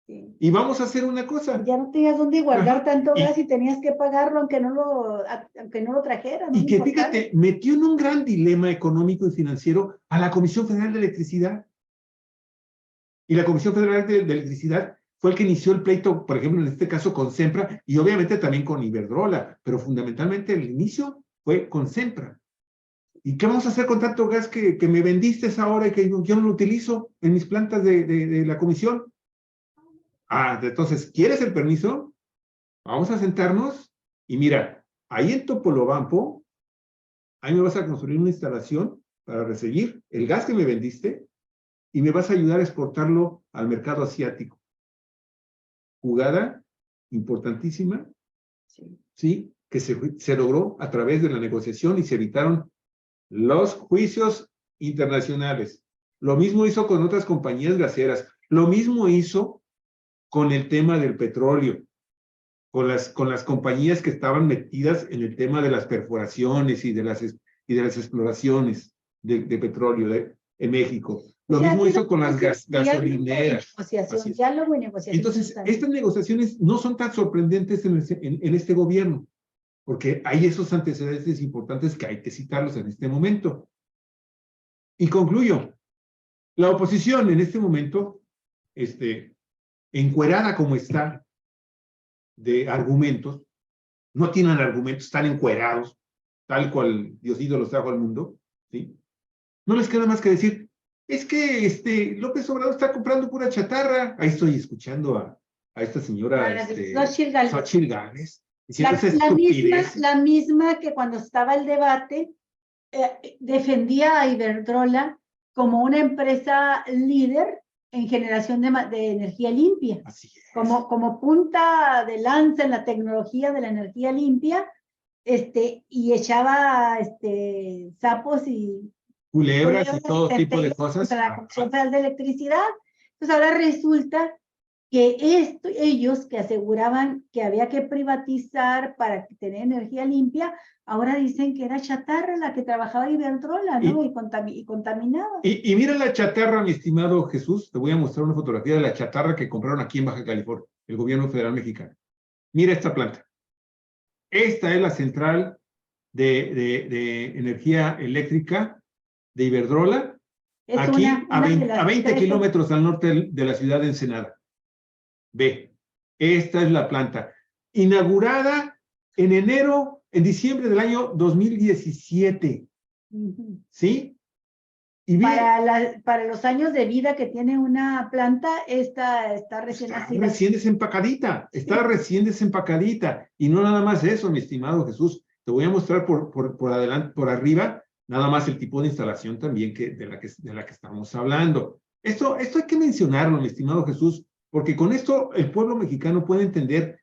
Sí. Y vamos a hacer una cosa. Ya no tenías dónde guardar Ajá. tanto Y- gas y tenías que pagarlo aunque no lo trajeran. Y que fíjate, metió en un gran dilema económico y financiero a la Comisión Federal de Electricidad. Y la Comisión Federal de Electricidad fue el que inició el pleito, por ejemplo, en este caso con Sempra y obviamente también con Iberdrola, pero fundamentalmente el inicio fue con Sempra. ¿Y qué vamos a hacer con tanto gas que me vendiste ahora y que yo no lo utilizo en mis plantas de la comisión? Ah, entonces, ¿quieres el permiso? Vamos a sentarnos y mira, ahí en Topolobampo, ahí me vas a construir una instalación para recibir el gas que me vendiste y me vas a ayudar a exportarlo al mercado asiático. Jugada importantísima, ¿sí? Que se logró a través de la negociación y se evitaron los juicios internacionales. Lo mismo hizo con otras compañías gaseras. Lo mismo hizo con el tema del petróleo, con las compañías que estaban metidas en el tema de las perforaciones y de las exploraciones de petróleo en México. Lo mismo hizo con las gasolineras. Diálogo y negociación. Entonces, estas negociaciones no son tan sorprendentes en este gobierno, porque hay esos antecedentes importantes que hay que citarlos en este momento. Y concluyo. La oposición en este momento, encuerada como está de argumentos, no tienen argumentos, están encuerados, tal cual Diosito los trajo al mundo, ¿sí? No les queda más que decir, es que López Obrador está comprando pura chatarra. Ahí estoy escuchando a esta señora Xochitl Gálvez diciendo esa estupidez. La misma que cuando estaba el debate defendía a Iberdrola como una empresa líder en generación de energía limpia. Así es. Como punta de lanza en la tecnología de la energía limpia, y echaba sapos y culebras y todo tipo de cosas. Contra la Comisión Federal de Electricidad. Entonces ahora resulta que ellos que aseguraban que había que privatizar para tener energía limpia, ahora dicen que era chatarra la que trabajaba Iberdrola, ¿no? Y contaminaba. Y mira la chatarra, mi estimado Jesús, te voy a mostrar una fotografía de la chatarra que compraron aquí en Baja California, el gobierno federal mexicano. Mira esta planta. Esta es la central de energía eléctrica de Iberdrola, es aquí a 20 kilómetros al norte de la ciudad de Ensenada. Ve, esta es la planta. Inaugurada en diciembre del año 2017. ¿Sí? Y para los años de vida que tiene una planta, esta está recién nacida. Recién desempacadita, está recién desempacadita. Y no nada más eso, mi estimado Jesús. Te voy a mostrar por adelante, por arriba, nada más el tipo de instalación también de la que estamos hablando. Esto hay que mencionarlo, mi estimado Jesús, porque con esto el pueblo mexicano puede entender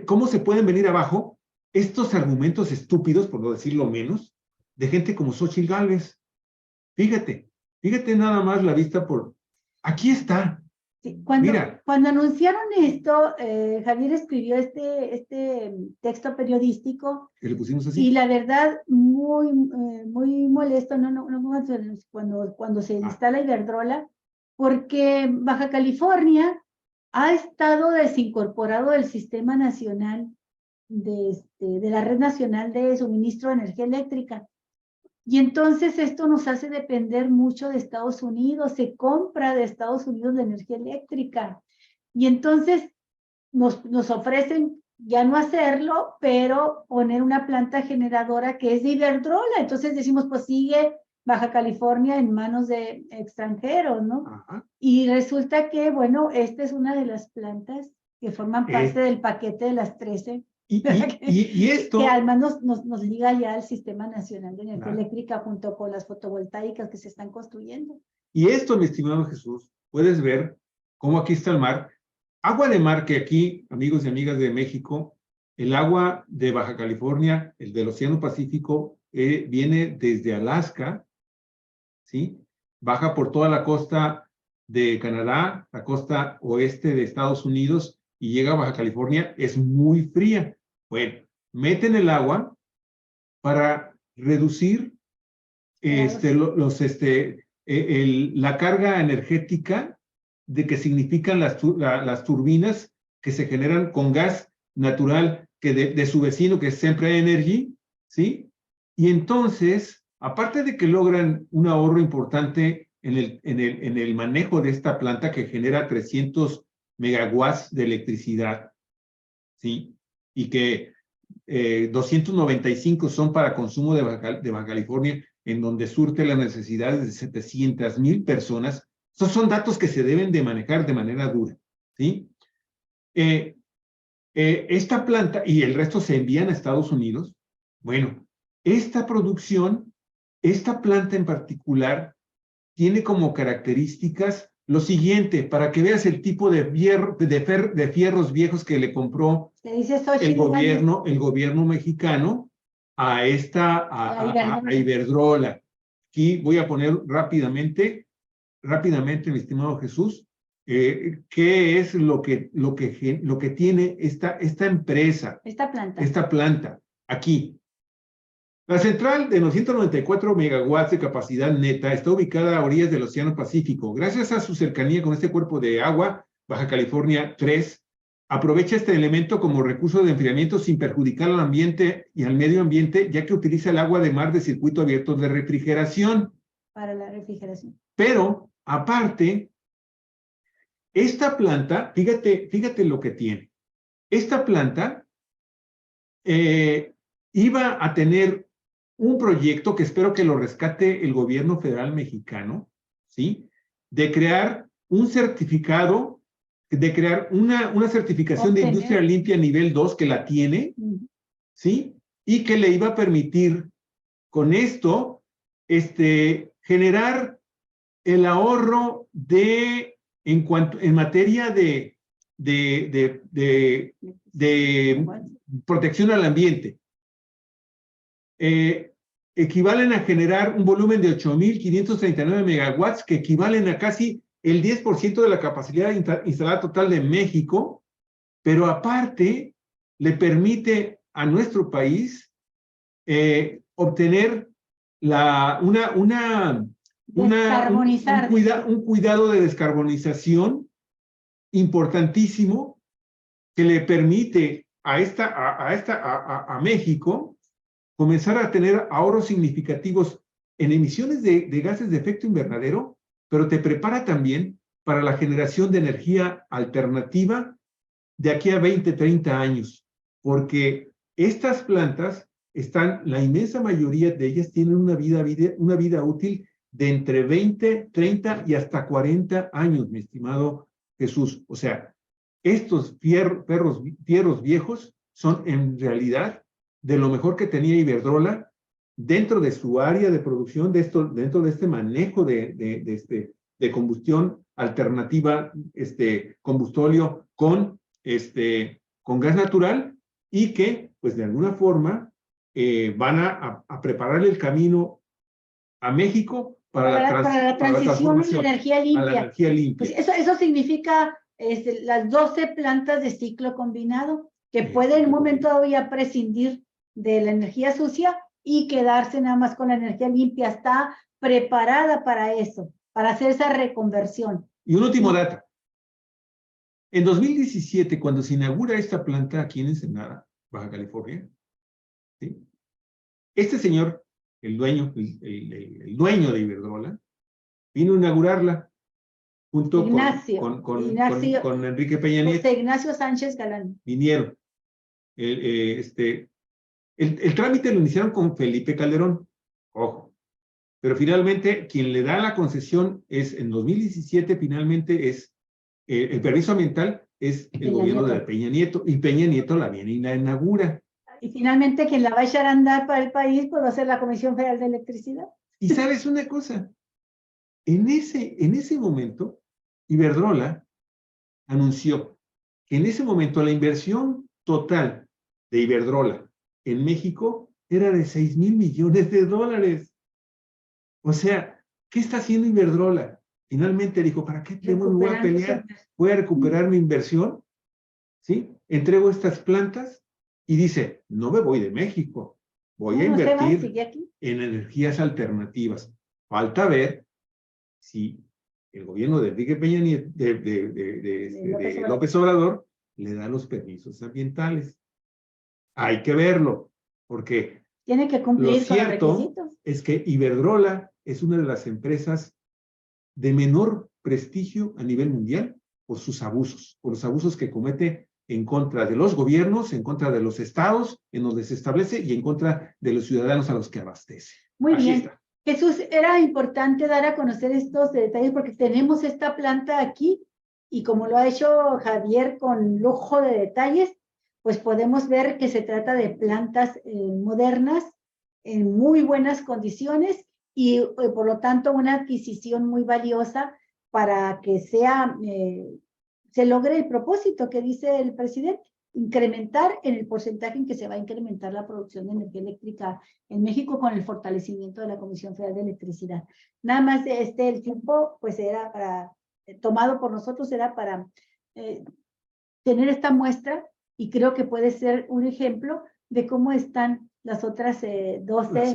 cómo se pueden venir abajo estos argumentos estúpidos, por no decirlo menos, de gente como Xochitl Gálvez. Fíjate nada más la vista aquí está. Sí, cuando anunciaron esto, Javier escribió este texto periodístico. Que le pusimos así. Y la verdad, muy molesto, cuando se instala Iberdrola, porque Baja California ha estado desincorporado del sistema nacional, de la red nacional de suministro de energía eléctrica. Y entonces esto nos hace depender mucho de Estados Unidos, se compra de Estados Unidos la energía eléctrica. Y entonces nos ofrecen ya no hacerlo, pero poner una planta generadora que es de Iberdrola. Entonces decimos, pues sigue Baja California en manos de extranjeros, ¿no? Ajá. Y resulta que, bueno, esta es una de las plantas que forman parte del paquete de las 13. Y esto que además nos liga ya al Sistema Nacional de Energía Eléctrica junto con las fotovoltaicas que se están construyendo. Y esto, mi estimado Jesús, puedes ver cómo aquí está el mar. Agua de mar que aquí, amigos y amigas de México, el agua de Baja California, el del Océano Pacífico, viene desde Alaska, ¿sí? Baja por toda la costa de Canadá, la costa oeste de Estados Unidos, y llega a Baja California, es muy fría. Bueno, meten el agua para reducir la carga energética de que significan las turbinas que se generan con gas natural que de su vecino, que es Sempra Energy, ¿sí? Y entonces, aparte de que logran un ahorro importante en el manejo de esta planta que genera 300 megawatts de electricidad, ¿sí? Y que 295 son para consumo de Baja California, en donde surte las necesidades de 700,000 personas. Esos son datos que se deben de manejar de manera dura, ¿sí? Esta planta, y el resto se envían a Estados Unidos. Bueno, esta producción, esta planta en particular, tiene como características lo siguiente, para que veas el tipo de fierros viejos que le compró el gobierno mexicano a Iberdrola. Aquí voy a poner rápidamente, mi estimado Jesús, qué es lo que tiene esta empresa. Esta planta, aquí. La central de 994 megawatts de capacidad neta está ubicada a orillas del Océano Pacífico. Gracias a su cercanía con este cuerpo de agua, Baja California 3, aprovecha este elemento como recurso de enfriamiento sin perjudicar al ambiente y al medio ambiente, ya que utiliza el agua de mar de circuito abierto de refrigeración. Para la refrigeración. Pero, aparte, esta planta, fíjate lo que tiene. Esta planta iba a tener un proyecto que espero que lo rescate el gobierno federal mexicano, ¿sí? De crear un certificado, de crear una certificación de industria limpia nivel 2 que la tiene, ¿sí? Y que le iba a permitir con esto generar el ahorro en materia de protección al ambiente. Equivalen a generar un volumen de 8,539 megawatts, que equivalen a casi el 10% de la capacidad instalada total de México, pero aparte le permite a nuestro país obtener un cuidado de descarbonización importantísimo que le permite a México comenzar a tener ahorros significativos en emisiones de gases de efecto invernadero, pero te prepara también para la generación de energía alternativa de aquí a 20, 30 años, porque estas plantas la inmensa mayoría de ellas tienen una vida útil de entre 20, 30 y hasta 40 años, mi estimado Jesús. O sea, estos fierros viejos son en realidad de lo mejor que tenía Iberdrola dentro de su área de producción, dentro de este manejo de combustión alternativa, combustóleo con gas natural, y que, pues de alguna forma, van a prepararle el camino a México para la transición a la energía limpia. A la energía limpia. Pues eso significa las 12 plantas de ciclo combinado, que pueden en un momento dado ya prescindir de la energía sucia y quedarse nada más con la energía limpia. Está preparada para eso, para hacer esa reconversión. Y un último dato. En 2017, cuando se inaugura esta planta aquí en Ensenada, Baja California, ¿sí? Este señor, el dueño de Iberdrola, vino a inaugurarla junto con Enrique Peña Nieto. José Ignacio Sánchez Galán. Vinieron. El trámite lo iniciaron con Felipe Calderón, ojo, pero finalmente quien le da la concesión en 2017, finalmente el permiso ambiental es el gobierno de Peña Nieto, y Peña Nieto la viene y la inaugura. Y finalmente quien la va a echar a andar para el país, pues va a ser la Comisión Federal de Electricidad. Y sabes una cosa, en ese momento, Iberdrola anunció que en ese momento la inversión total de Iberdrola en México era de 6,000 millones de dólares. O sea, ¿qué está haciendo Iberdrola? Finalmente dijo, ¿para qué me voy a pelear? Voy a recuperar mi inversión, ¿sí? Entrego estas plantas y dice, no me voy de México, voy a invertir en energías alternativas. Falta ver si el gobierno de Enrique Peña Nieto, de López Obrador, le da los permisos ambientales. Hay que verlo, porque tiene que cumplir lo con los cierto requisitos. es que Iberdrola es una de las empresas de menor prestigio a nivel mundial por sus abusos, por los abusos que comete en contra de los gobiernos, en contra de los estados en donde se establece y en contra de los ciudadanos a los que abastece. Muy Así bien. está. Jesús, era importante dar a conocer estos detalles porque tenemos esta planta aquí y como lo ha hecho Javier con lujo de detalles, pues podemos ver que se trata de plantas modernas en muy buenas condiciones y por lo tanto una adquisición muy valiosa para que se logre el propósito que dice el presidente, incrementar en el porcentaje en que se va a incrementar la producción de energía eléctrica en México con el fortalecimiento de la Comisión Federal de Electricidad. Nada más el tiempo, pues era para, tomado por nosotros, era para tener esta muestra y creo que puede ser un ejemplo de cómo están las otras 12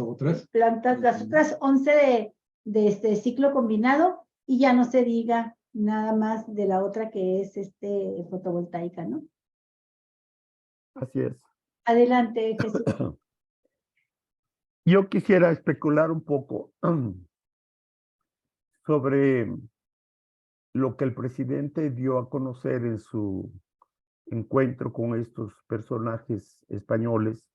plantas, las otras 11 de este ciclo combinado y ya no se diga nada más de la otra que es fotovoltaica, ¿no? Así es. Adelante, Jesús. Yo quisiera especular un poco sobre lo que el presidente dio a conocer en su encuentro con estos personajes españoles.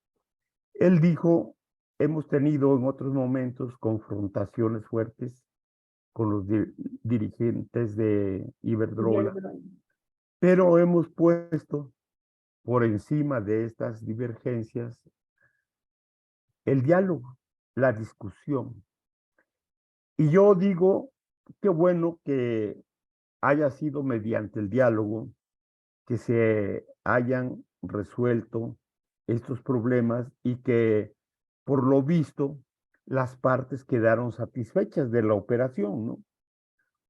Él dijo, hemos tenido en otros momentos confrontaciones fuertes con los dirigentes de Iberdrola, pero hemos puesto por encima de estas divergencias el diálogo, la discusión. Y yo digo, qué bueno que haya sido mediante el diálogo que se hayan resuelto estos problemas y que, por lo visto, las partes quedaron satisfechas de la operación, ¿no?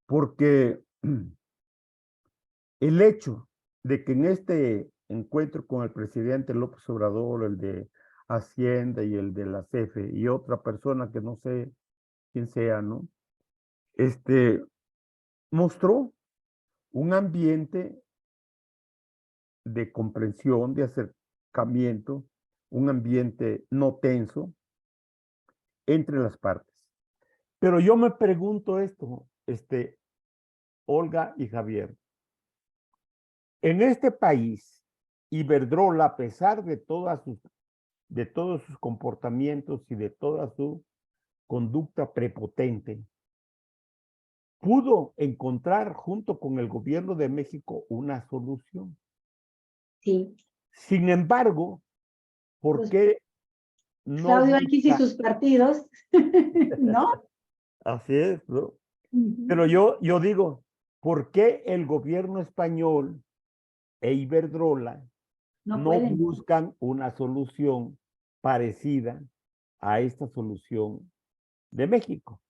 Porque el hecho de que en este encuentro con el presidente López Obrador, el de Hacienda y el de la CFE y otra persona que no sé quién sea, ¿no? Mostró un ambiente de comprensión, de acercamiento, un ambiente no tenso entre las partes. Pero yo me pregunto esto, Olga y Javier, en este país, Iberdrola, a pesar de todos sus comportamientos y de toda su conducta prepotente, pudo encontrar junto con el gobierno de México una solución. Sí. Sin embargo, ¿por qué no Claudio X y sus partidos, ¿no? Así es, ¿no? Pero yo digo, ¿por qué el gobierno español e Iberdrola no buscan una solución parecida a esta solución de México?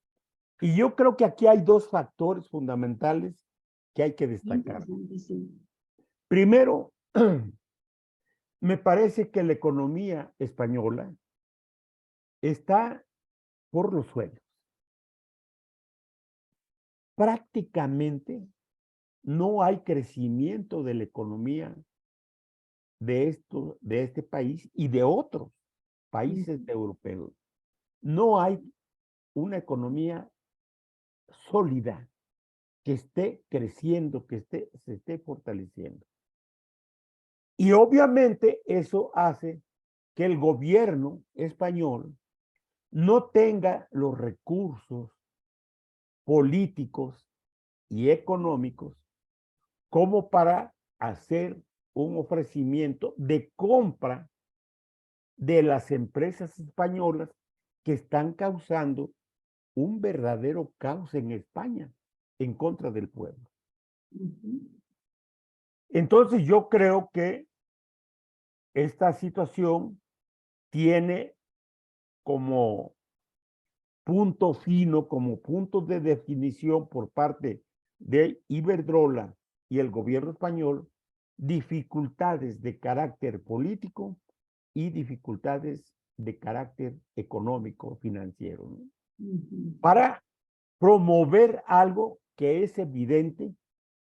Y yo creo que aquí hay dos factores fundamentales que hay que destacar. Primero, me parece que la economía española está por los suelos. Prácticamente no hay crecimiento de la economía de este país y de otros países europeos. No hay una economía sólida que esté creciendo, que se esté fortaleciendo. Y obviamente eso hace que el gobierno español no tenga los recursos políticos y económicos como para hacer un ofrecimiento de compra de las empresas españolas que están causando un verdadero caos en España en contra del pueblo. Entonces yo creo que esta situación tiene como punto fino, como punto de definición por parte de Iberdrola y el gobierno español, dificultades de carácter político y dificultades de carácter económico, financiero, ¿no? Para promover algo que es evidente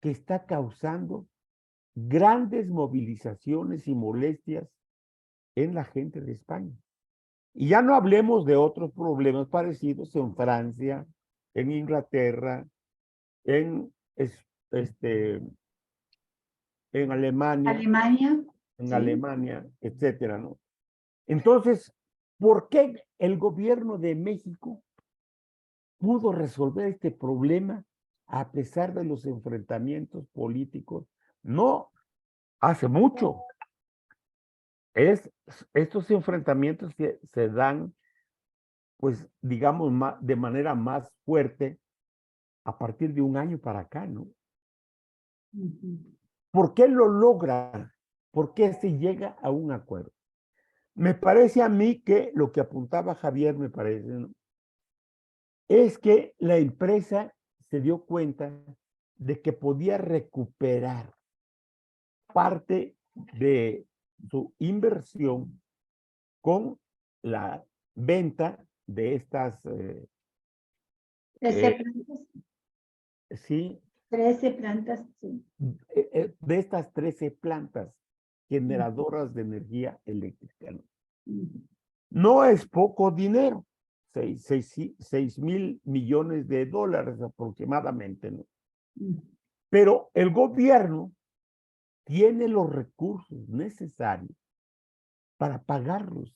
que está causando grandes movilizaciones y molestias en la gente de España. Y ya no hablemos de otros problemas parecidos en Francia, en Inglaterra, en, en Alemania, Alemania, en sí. Alemania, etcétera, ¿no? Entonces, ¿por qué el gobierno de México pudo resolver este problema a pesar de los enfrentamientos políticos? No hace mucho. Estos enfrentamientos se dan, pues, digamos, de manera más fuerte a partir de un año para acá, ¿no? ¿Por qué lo logra? ¿Por qué se llega a un acuerdo? Me parece a mí que lo que apuntaba Javier, me parece, ¿no?, es que la empresa se dio cuenta de que podía recuperar parte de su inversión con la venta de estas, 13 plantas, sí, 13 plantas, sí. de estas 13 plantas generadoras de energía eléctrica, ¿no? No es poco dinero, 6,000 millones de dólares aproximadamente, ¿no? Pero el gobierno tiene los recursos necesarios para pagarlos.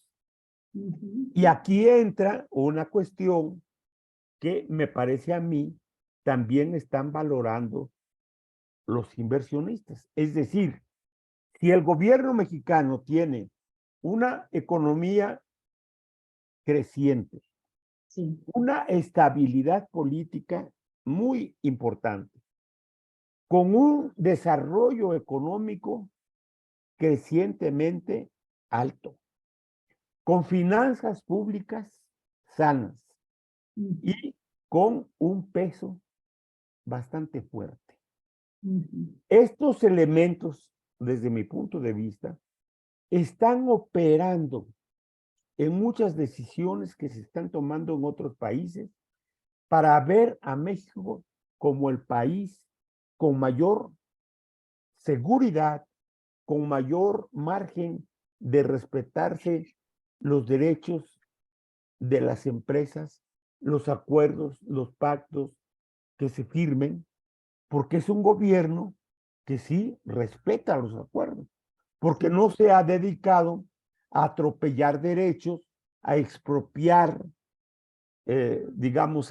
Y aquí entra una cuestión que me parece a mí también están valorando los inversionistas. Es decir, si el gobierno mexicano tiene una economía creciente, Sí. una estabilidad política muy importante, con un desarrollo económico crecientemente alto, con finanzas públicas sanas y con un peso bastante fuerte. Estos elementos, desde mi punto de vista, están operando en muchas decisiones que se están tomando en otros países para ver a México como el país con mayor seguridad, con mayor margen de respetarse los derechos de las empresas, los acuerdos, los pactos que se firmen, porque es un gobierno que sí respeta los acuerdos, porque no se ha dedicado a atropellar derechos, a expropiar, digamos,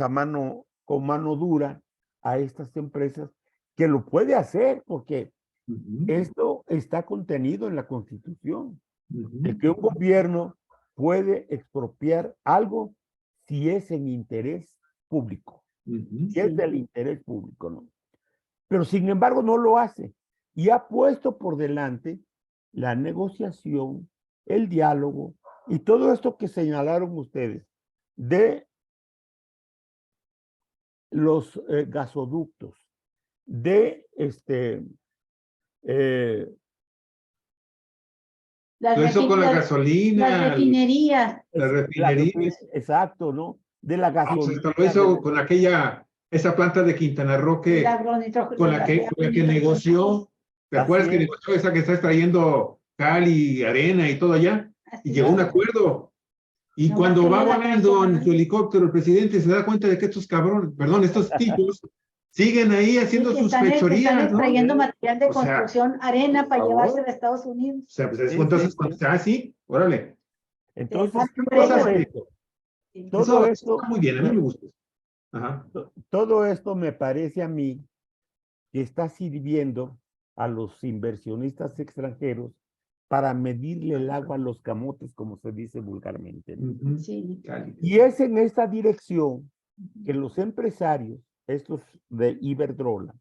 con mano dura a estas empresas, que lo puede hacer porque esto está contenido en la Constitución, de que un gobierno puede expropiar algo si es en interés público, si es del interés público, ¿no? Pero sin embargo no lo hace y ha puesto por delante la negociación, el diálogo y todo esto que señalaron ustedes de los gasoductos, de Todo eso con la las gasolina, refinerías, la refinería. exacto, ¿no? De la Vamos, gasolina. hasta lo hizo con esa planta de Quintana Roo con la que negoció. ¿Te acuerdas que negoció esa que está extrayendo cal y arena y todo allá? Y llegó a un acuerdo. Y cuando va volando en su helicóptero, el presidente se da cuenta de que estos cabrones, perdón, estos tipos, siguen ahí haciendo sus fechorías, están extrayendo ¿no? material de O sea, construcción, arena para favor. llevársela a Estados Unidos. O sea, pues entonces, cuando está así, órale. Entonces, Eso esto, está muy bien, a mí me gusta. Ajá. todo esto me parece a mí que está sirviendo a los inversionistas extranjeros para medirle el agua a los camotes, como se dice vulgarmente, ¿no? Sí. Y es en esta dirección que los empresarios, estos de Iberdrola,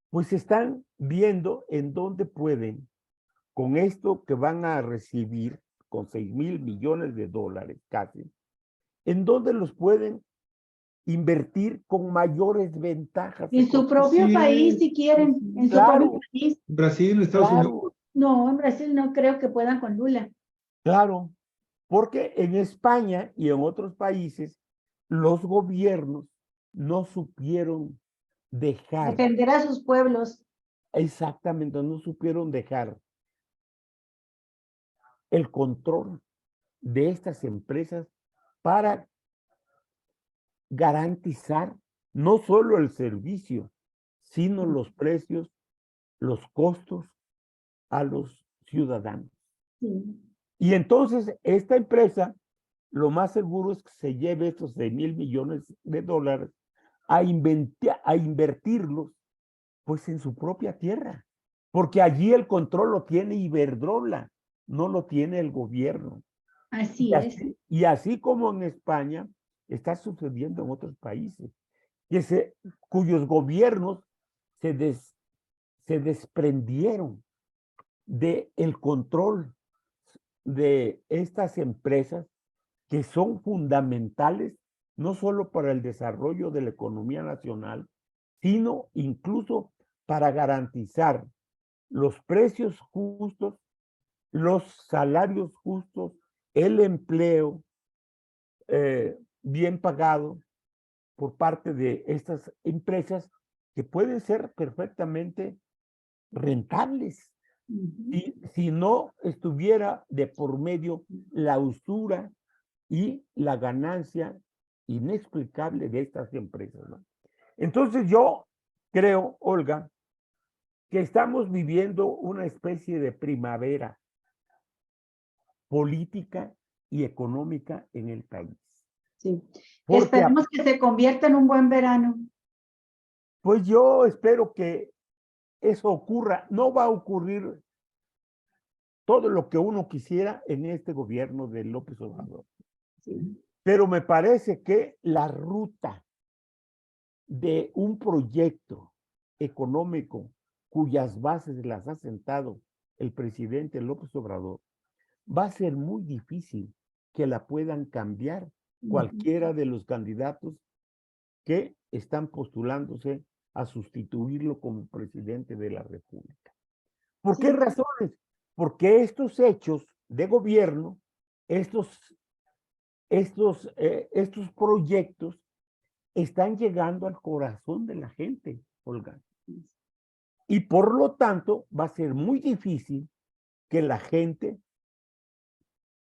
pues están viendo en dónde pueden, con esto que van a recibir, con 6,000 millones de dólares casi, en dónde los pueden invertir con mayores ventajas. En su propio país, si quieren, en su propio país. Brasil, en Estados Unidos. No, en Brasil no creo que puedan con Lula. Claro, porque en España y en otros países, los gobiernos no supieron dejar, Defender a sus pueblos. exactamente, no supieron dejar el control de estas empresas para garantizar no solo el servicio, sino los precios, los costos a los ciudadanos. Sí. Y entonces esta empresa, lo más seguro es que se lleve estos 6,000 millones de dólares a invertirlos pues en su propia tierra, porque allí el control lo tiene Iberdrola, no lo tiene el gobierno. Así es. Y así como en España, está sucediendo en otros países, cuyos gobiernos se desprendieron del control de estas empresas que son fundamentales no solo para el desarrollo de la economía nacional, sino incluso para garantizar los precios justos, los salarios justos, el empleo bien pagado por parte de estas empresas que pueden ser perfectamente rentables. Si no estuviera de por medio la usura y la ganancia inexplicable de estas empresas, ¿no? Entonces yo creo, Olga, que estamos viviendo una especie de primavera política y económica en el país. Sí. Porque, Esperemos que se convierta en un buen verano. pues yo espero que eso ocurra. No va a ocurrir todo lo que uno quisiera en este gobierno de López Obrador. Sí. Pero me parece que la ruta de un proyecto económico cuyas bases las ha sentado el presidente López Obrador, va a ser muy difícil que la puedan cambiar cualquiera de los candidatos que están postulándose a sustituirlo como presidente de la República. ¿Por qué razones? Porque estos hechos de gobierno, estos proyectos están llegando al corazón de la gente, Olga. Y por lo tanto, va a ser muy difícil que la gente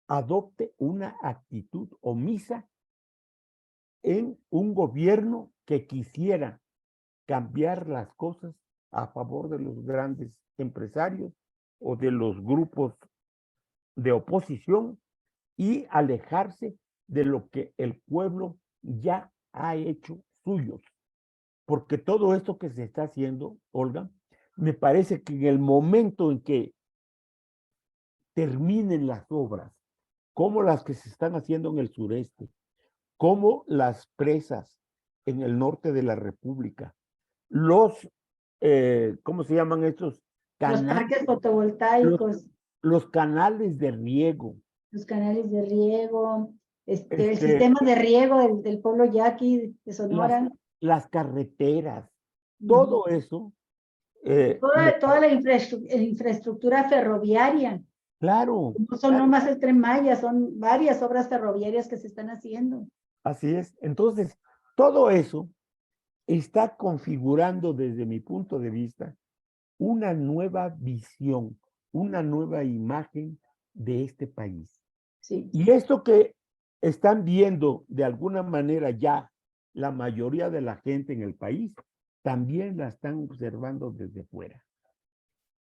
adopte una actitud omisa en un gobierno que quisiera cambiar las cosas a favor de los grandes empresarios o de los grupos de oposición y alejarse de lo que el pueblo ya ha hecho suyos. Porque todo esto que se está haciendo, Olga, me parece que en el momento en que terminen las obras, como las que se están haciendo en el sureste, como las presas en el norte de la República, ¿cómo se llaman estos Los canales? parques fotovoltaicos. Los canales de riego. Los canales de riego, el sistema de riego del pueblo yaqui de Sonora. Las carreteras, todo eso. Toda la infraestructura ferroviaria. Claro. No son nomás el Tren Maya, son varias obras ferroviarias que se están haciendo. Así es. Entonces, todo eso está configurando desde mi punto de vista una nueva visión, una nueva imagen de este país. Sí. Y esto que están viendo de alguna manera ya la mayoría de la gente en el país, también la están observando desde fuera.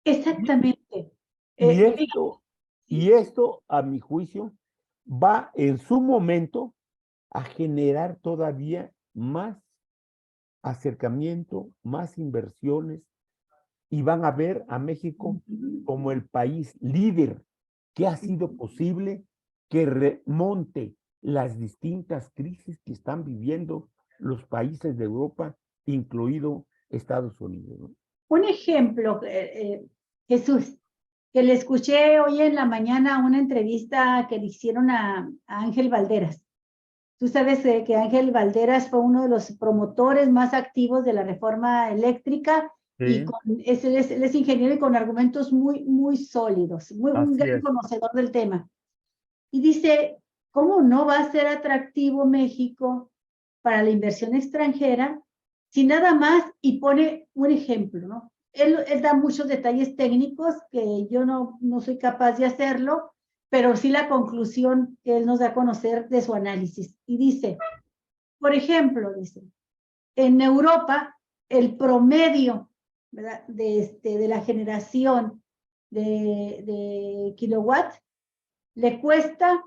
Exactamente. Y esto, a mi juicio, va en su momento a generar todavía más acercamiento, más inversiones, y van a ver a México como el país líder que ha sido posible que remonte las distintas crisis que están viviendo los países de Europa, incluido Estados Unidos, ¿no? Un ejemplo, Jesús, que le escuché hoy en la mañana una entrevista que le hicieron a Ángel Valderas. Tú sabes que Ángel Valderas fue uno de los promotores más activos de la reforma eléctrica. Sí. Y él es ingeniero y con argumentos muy sólidos, un gran conocedor del tema. Y dice, ¿cómo no va a ser atractivo México para la inversión extranjera sin nada más, y pone un ejemplo, ¿no? Él da muchos detalles técnicos que yo no soy capaz de hacerlo, pero sí la conclusión que él nos da a conocer de su análisis. Y dice, por ejemplo, dice, en Europa, el promedio, ¿verdad?, de la generación de kilowatt le cuesta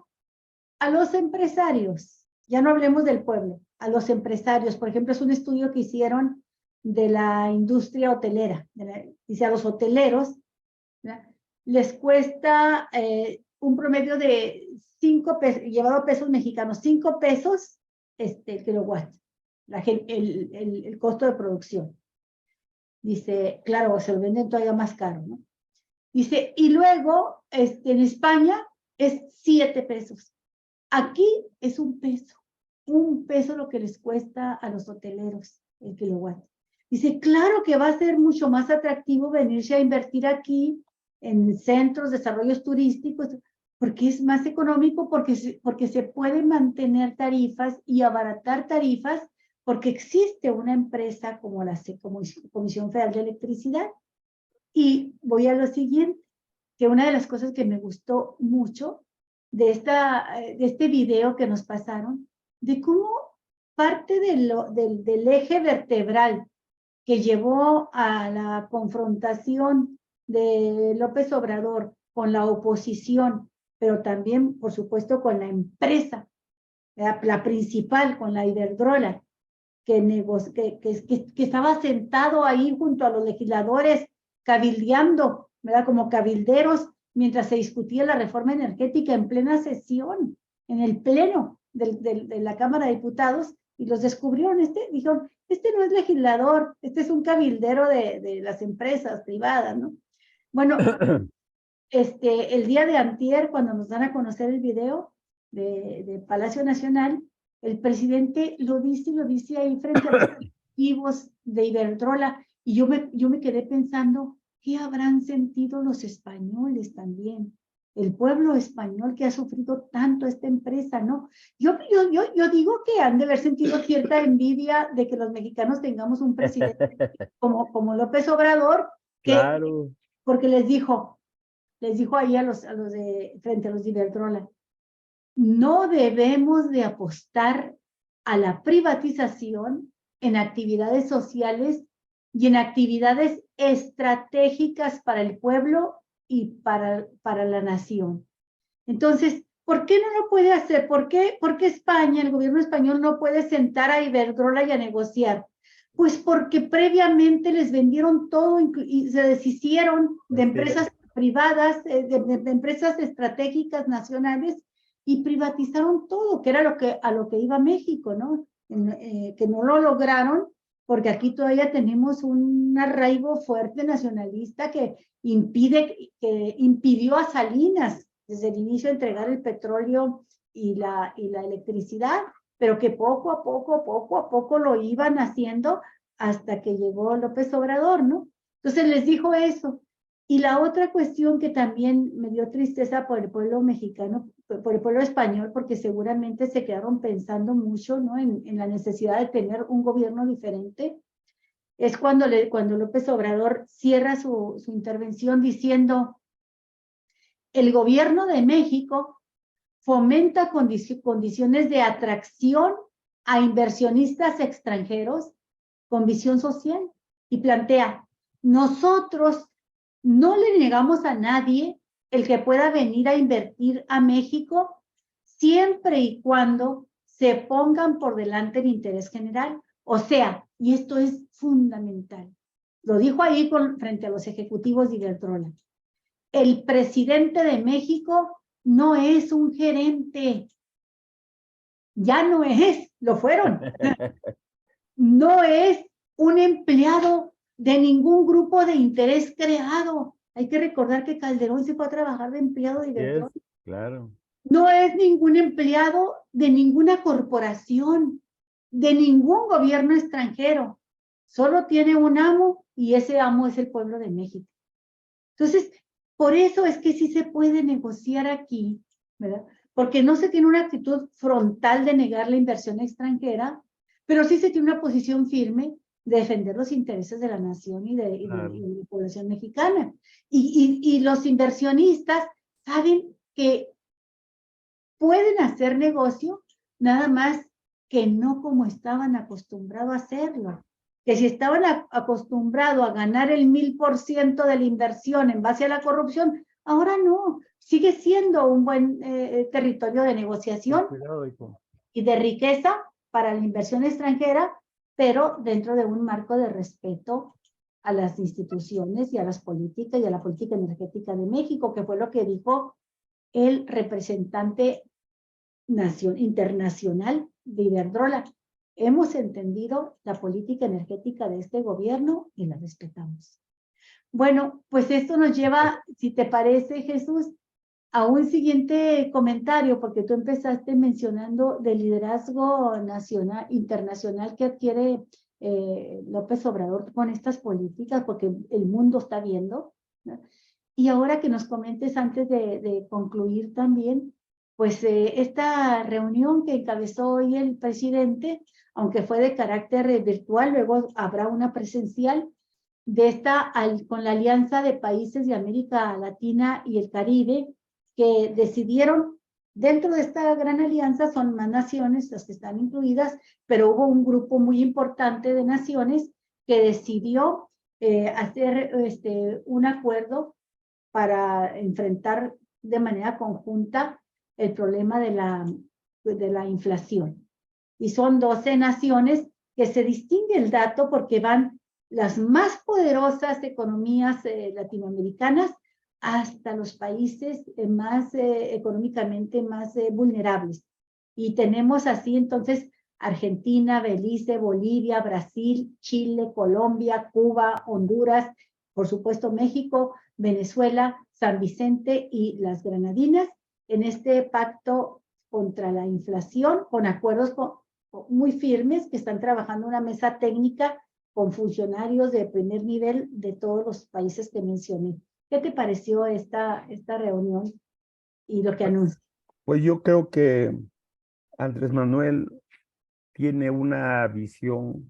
a los empresarios, ya no hablemos del pueblo, a los empresarios. Por ejemplo, es un estudio que hicieron de la industria hotelera. Dice, a los hoteleros, ¿verdad?, les cuesta un promedio de 5 pesos, llevado a pesos mexicanos, 5 pesos el kilowatt, el costo de producción. Dice, claro, se lo venden todavía más caro, ¿no? Dice, y luego en España es 7 pesos. Aquí es 1 peso lo que les cuesta a los hoteleros el kilowatt. Dice, claro que va a ser mucho más atractivo venirse a invertir aquí en centros, desarrollos turísticos, porque es más económico, porque se pueden mantener tarifas y abaratar tarifas, porque existe una empresa como la Comisión Federal de Electricidad. Y voy a lo siguiente, que una de las cosas que me gustó mucho de este video que nos pasaron, de cómo parte del eje vertebral que llevó a la confrontación de López Obrador con la oposición, pero también, por supuesto, con la empresa, la principal, con la Iberdrola, que estaba sentado ahí junto a los legisladores, cabildeando, ¿verdad?, como cabilderos, mientras se discutía la reforma energética en plena sesión, en el pleno de la Cámara de Diputados, y los descubrieron. Dijeron, este no es legislador, este es un cabildero de las empresas privadas, ¿no? Bueno, el día de antier, cuando nos dan a conocer el video de Palacio Nacional, el presidente lo dice ahí frente a los ejecutivos de Iberdrola, y yo me quedé pensando, ¿qué habrán sentido los españoles también? El pueblo español que ha sufrido tanto esta empresa, ¿no? Yo digo que han de haber sentido cierta envidia de que los mexicanos tengamos un presidente como López Obrador, Claro. porque les dijo ahí frente a los de Iberdrola, no debemos de apostar a la privatización en actividades sociales y en actividades estratégicas para el pueblo y para la nación. Entonces, ¿por qué no lo puede hacer? ¿Por qué España, el gobierno español, no puede sentar a Iberdrola y a negociar? Pues porque previamente les vendieron todo y se deshicieron de empresas privadas, de empresas estratégicas nacionales, y privatizaron todo, que era a lo que iba México, ¿no? Que no lo lograron, porque aquí todavía tenemos un arraigo fuerte nacionalista que impidió a Salinas desde el inicio entregar el petróleo y la electricidad, pero que poco a poco lo iban haciendo hasta que llegó López Obrador, ¿no? Entonces les dijo eso. Y la otra cuestión que también me dio tristeza por el pueblo mexicano, por el pueblo español, porque seguramente se quedaron pensando mucho, ¿no?, en la necesidad de tener un gobierno diferente, es cuando López Obrador cierra su intervención diciendo, el gobierno de México fomenta condiciones de atracción a inversionistas extranjeros con visión social, y plantea, nosotros no le negamos a nadie el que pueda venir a invertir a México siempre y cuando se pongan por delante el interés general. O sea, y esto es fundamental, lo dijo ahí frente a los ejecutivos de Iberdrola, el presidente de México no es un gerente, ya no es, lo fueron, no es un empleado de ningún grupo de interés creado. Hay que recordar que Calderón se fue a trabajar de empleado de Iberdrola. Yes, claro. No es ningún empleado de ninguna corporación, de ningún gobierno extranjero. Solo tiene un amo, y ese amo es el pueblo de México. Entonces, por eso es que sí se puede negociar aquí, ¿verdad? Porque no se tiene una actitud frontal de negar la inversión extranjera, pero sí se tiene una posición firme defender los intereses de la nación y de Claro. la población mexicana. Y los inversionistas saben que pueden hacer negocio, nada más que no como estaban acostumbrados a hacerlo. Que si estaban acostumbrados a ganar el 1000% de la inversión en base a la corrupción, ahora no. Sigue siendo un buen territorio de negociación Cuidado, hijo. y de riqueza para la inversión extranjera, pero dentro de un marco de respeto a las instituciones y a las políticas y a la política energética de México, que fue lo que dijo el representante internacional de Iberdrola. Hemos entendido la política energética de este gobierno y la respetamos. Bueno, pues esto nos lleva, si te parece, Jesús, a un siguiente comentario, porque tú empezaste mencionando del liderazgo nacional, internacional que adquiere López Obrador con estas políticas, porque el mundo está viendo, ¿no? Y ahora que nos comentes antes de concluir también, pues esta reunión que encabezó hoy el presidente, aunque fue de carácter virtual, luego habrá una presencial de esta con la Alianza de Países de América Latina y el Caribe, que decidieron, dentro de esta gran alianza son más naciones las que están incluidas, pero hubo un grupo muy importante de naciones que decidió hacer un acuerdo para enfrentar de manera conjunta el problema de la inflación. Y son 12 naciones que se distingue el dato porque van las más poderosas economías latinoamericanas hasta los países más económicamente más vulnerables. Y tenemos así entonces Argentina, Belice, Bolivia, Brasil, Chile, Colombia, Cuba, Honduras, por supuesto México, Venezuela, San Vicente y las Granadinas en este pacto contra la inflación, con acuerdos muy firmes que están trabajando una mesa técnica con funcionarios de primer nivel de todos los países que mencioné. ¿Qué te pareció esta reunión y lo que anuncia? Pues yo creo que Andrés Manuel tiene una visión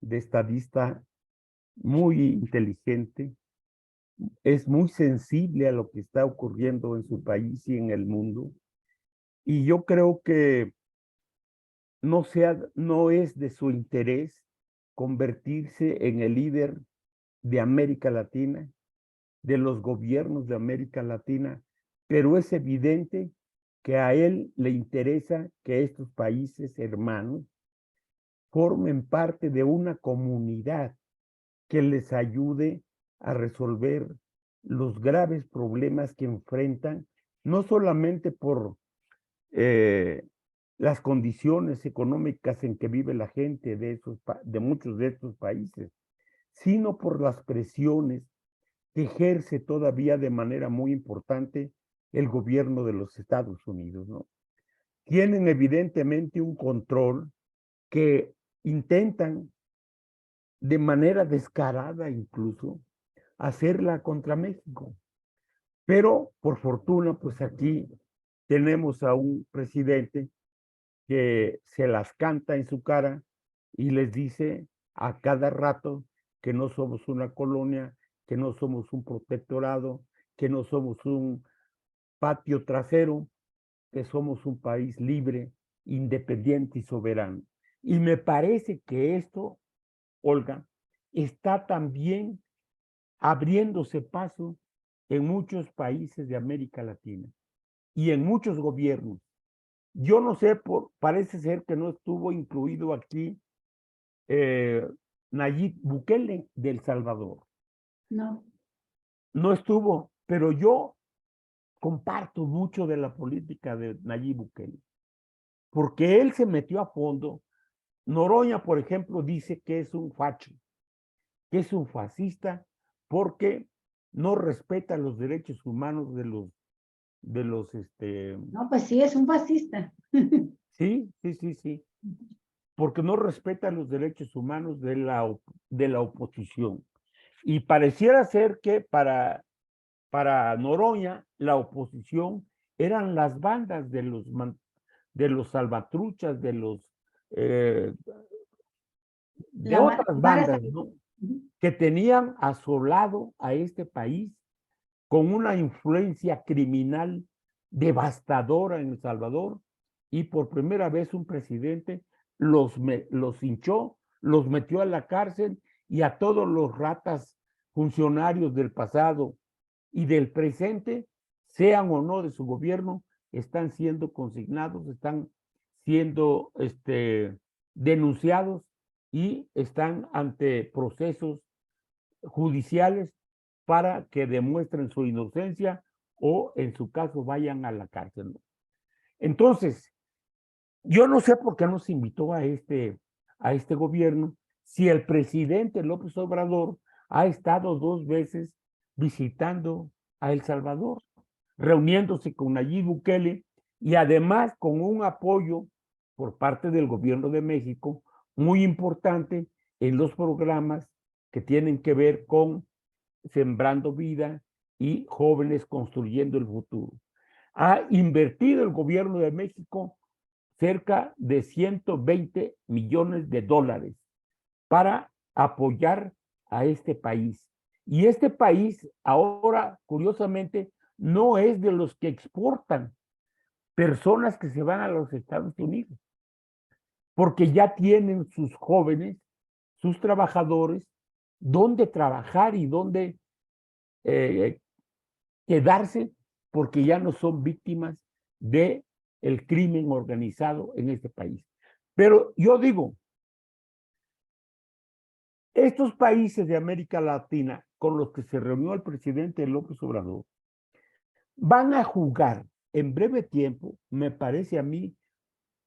de estadista muy inteligente, es muy sensible a lo que está ocurriendo en su país y en el mundo. Y yo creo que no es de su interés convertirse en el líder de América Latina, de los gobiernos de América Latina, pero es evidente que a él le interesa que estos países hermanos formen parte de una comunidad que les ayude a resolver los graves problemas que enfrentan, no solamente por las condiciones económicas en que vive la gente de muchos de estos países, sino por las presiones que ejerce todavía de manera muy importante el gobierno de los Estados Unidos, ¿no? Tienen evidentemente un control que intentan de manera descarada incluso hacerla contra México. Pero por fortuna, pues aquí tenemos a un presidente que se las canta en su cara y les dice a cada rato que no somos una colonia, que no somos un protectorado, que no somos un patio trasero, que somos un país libre, independiente y soberano. Y me parece que esto, Olga, está también abriéndose paso en muchos países de América Latina y en muchos gobiernos. Yo no sé, parece ser que no estuvo incluido aquí Nayib Bukele de El Salvador. No. No estuvo, pero yo comparto mucho de la política de Nayib Bukele, porque él se metió a fondo. Noroña, por ejemplo, dice que es un facho, que es un fascista, porque no respeta los derechos humanos de los No, pues sí, es un fascista. sí, porque no respeta los derechos humanos de la oposición. Y pareciera ser que para Noroña, la oposición eran las bandas de los, salvatruchas, de los de La otras Mara bandas, ¿no? Que tenían asolado a este país con una influencia criminal devastadora en El Salvador, y por primera vez un presidente los hinchó, los metió a la cárcel, y a todos los ratas funcionarios del pasado y del presente, sean o no de su gobierno, están siendo consignados, están siendo denunciados y están ante procesos judiciales para que demuestren su inocencia o, en su caso, vayan a la cárcel, ¿no? Entonces, yo no sé por qué nos invitó a este gobierno si el presidente López Obrador ha estado 2 veces visitando a El Salvador, reuniéndose con Nayib Bukele, y además con un apoyo por parte del gobierno de México muy importante en los programas que tienen que ver con Sembrando Vida y Jóvenes Construyendo el Futuro. Ha invertido el gobierno de México cerca de 120 millones de dólares para apoyar a este país. Y este país ahora, curiosamente, no es de los que exportan personas que se van a los Estados Unidos, porque ya tienen sus jóvenes, sus trabajadores, dónde trabajar y dónde quedarse, porque ya no son víctimas de el crimen organizado en este país. Pero yo digo, estos países de América Latina con los que se reunió el presidente López Obrador van a jugar en breve tiempo, me parece a mí,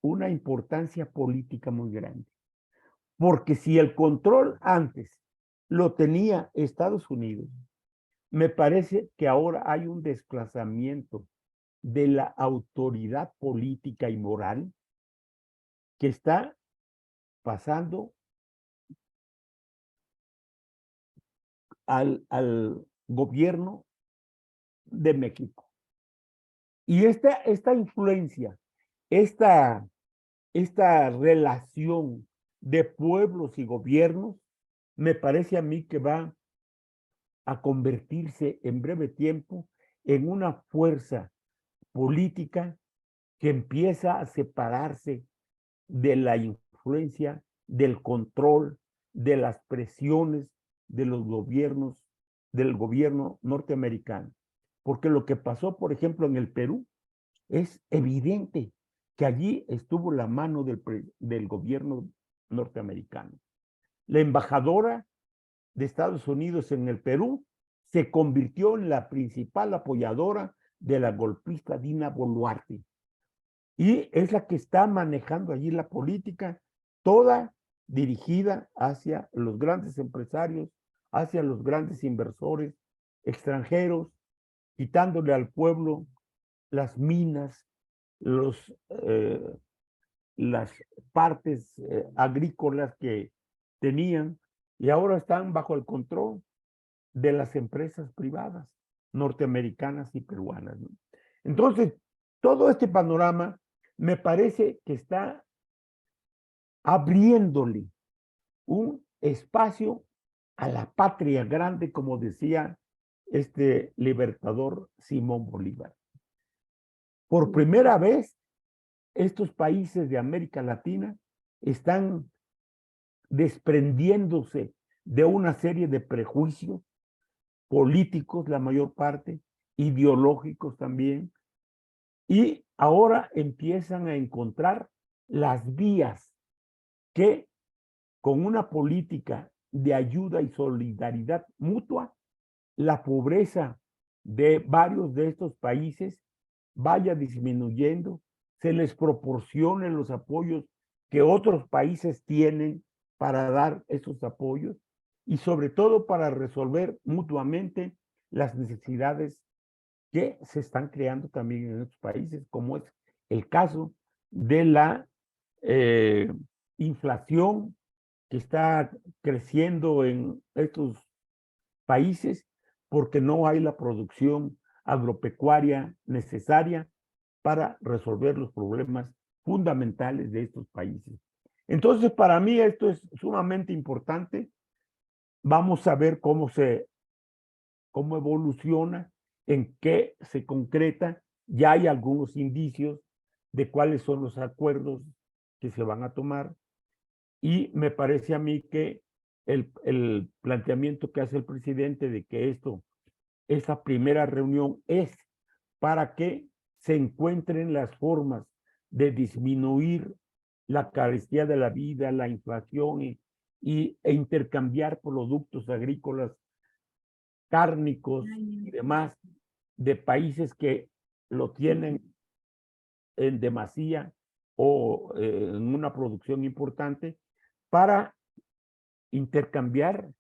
una importancia política muy grande. Porque si el control antes lo tenía Estados Unidos, me parece que ahora hay un desplazamiento de la autoridad política y moral que está pasando al gobierno de México. Y esta influencia, esta relación de pueblos y gobiernos, me parece a mí que va a convertirse en breve tiempo en una fuerza política que empieza a separarse de la influencia, del control, de las presiones de los gobiernos, del gobierno norteamericano. Porque lo que pasó, por ejemplo, en el Perú, es evidente que allí estuvo la mano del gobierno norteamericano. La embajadora de Estados Unidos en el Perú se convirtió en la principal apoyadora de la golpista Dina Boluarte, y es la que está manejando allí la política, toda dirigida hacia los grandes empresarios, hacia los grandes inversores extranjeros, quitándole al pueblo las minas, las partes agrícolas que tenían, y ahora están bajo el control de las empresas privadas norteamericanas y peruanas, ¿no? Entonces, todo este panorama me parece que está abriéndole un espacio a la patria grande, como decía este libertador Simón Bolívar. Por primera vez, estos países de América Latina están desprendiéndose de una serie de prejuicios políticos, la mayor parte, ideológicos también, y ahora empiezan a encontrar las vías que, con una política de ayuda y solidaridad mutua, la pobreza de varios de estos países vaya disminuyendo, se les proporcionen los apoyos que otros países tienen para dar esos apoyos, y sobre todo para resolver mutuamente las necesidades que se están creando también en otros países, como es el caso de la inflación que está creciendo en estos países porque no hay la producción agropecuaria necesaria para resolver los problemas fundamentales de estos países. Entonces, para mí esto es sumamente importante. Vamos a ver cómo evoluciona, en qué se concreta. Ya hay algunos indicios de cuáles son los acuerdos que se van a tomar. Y me parece a mí que el planteamiento que hace el presidente de que esa primera reunión es para que se encuentren las formas de disminuir la carestía de la vida, la inflación e intercambiar productos agrícolas, cárnicos y demás de países que lo tienen en demasía o en una producción importante, para intercambiar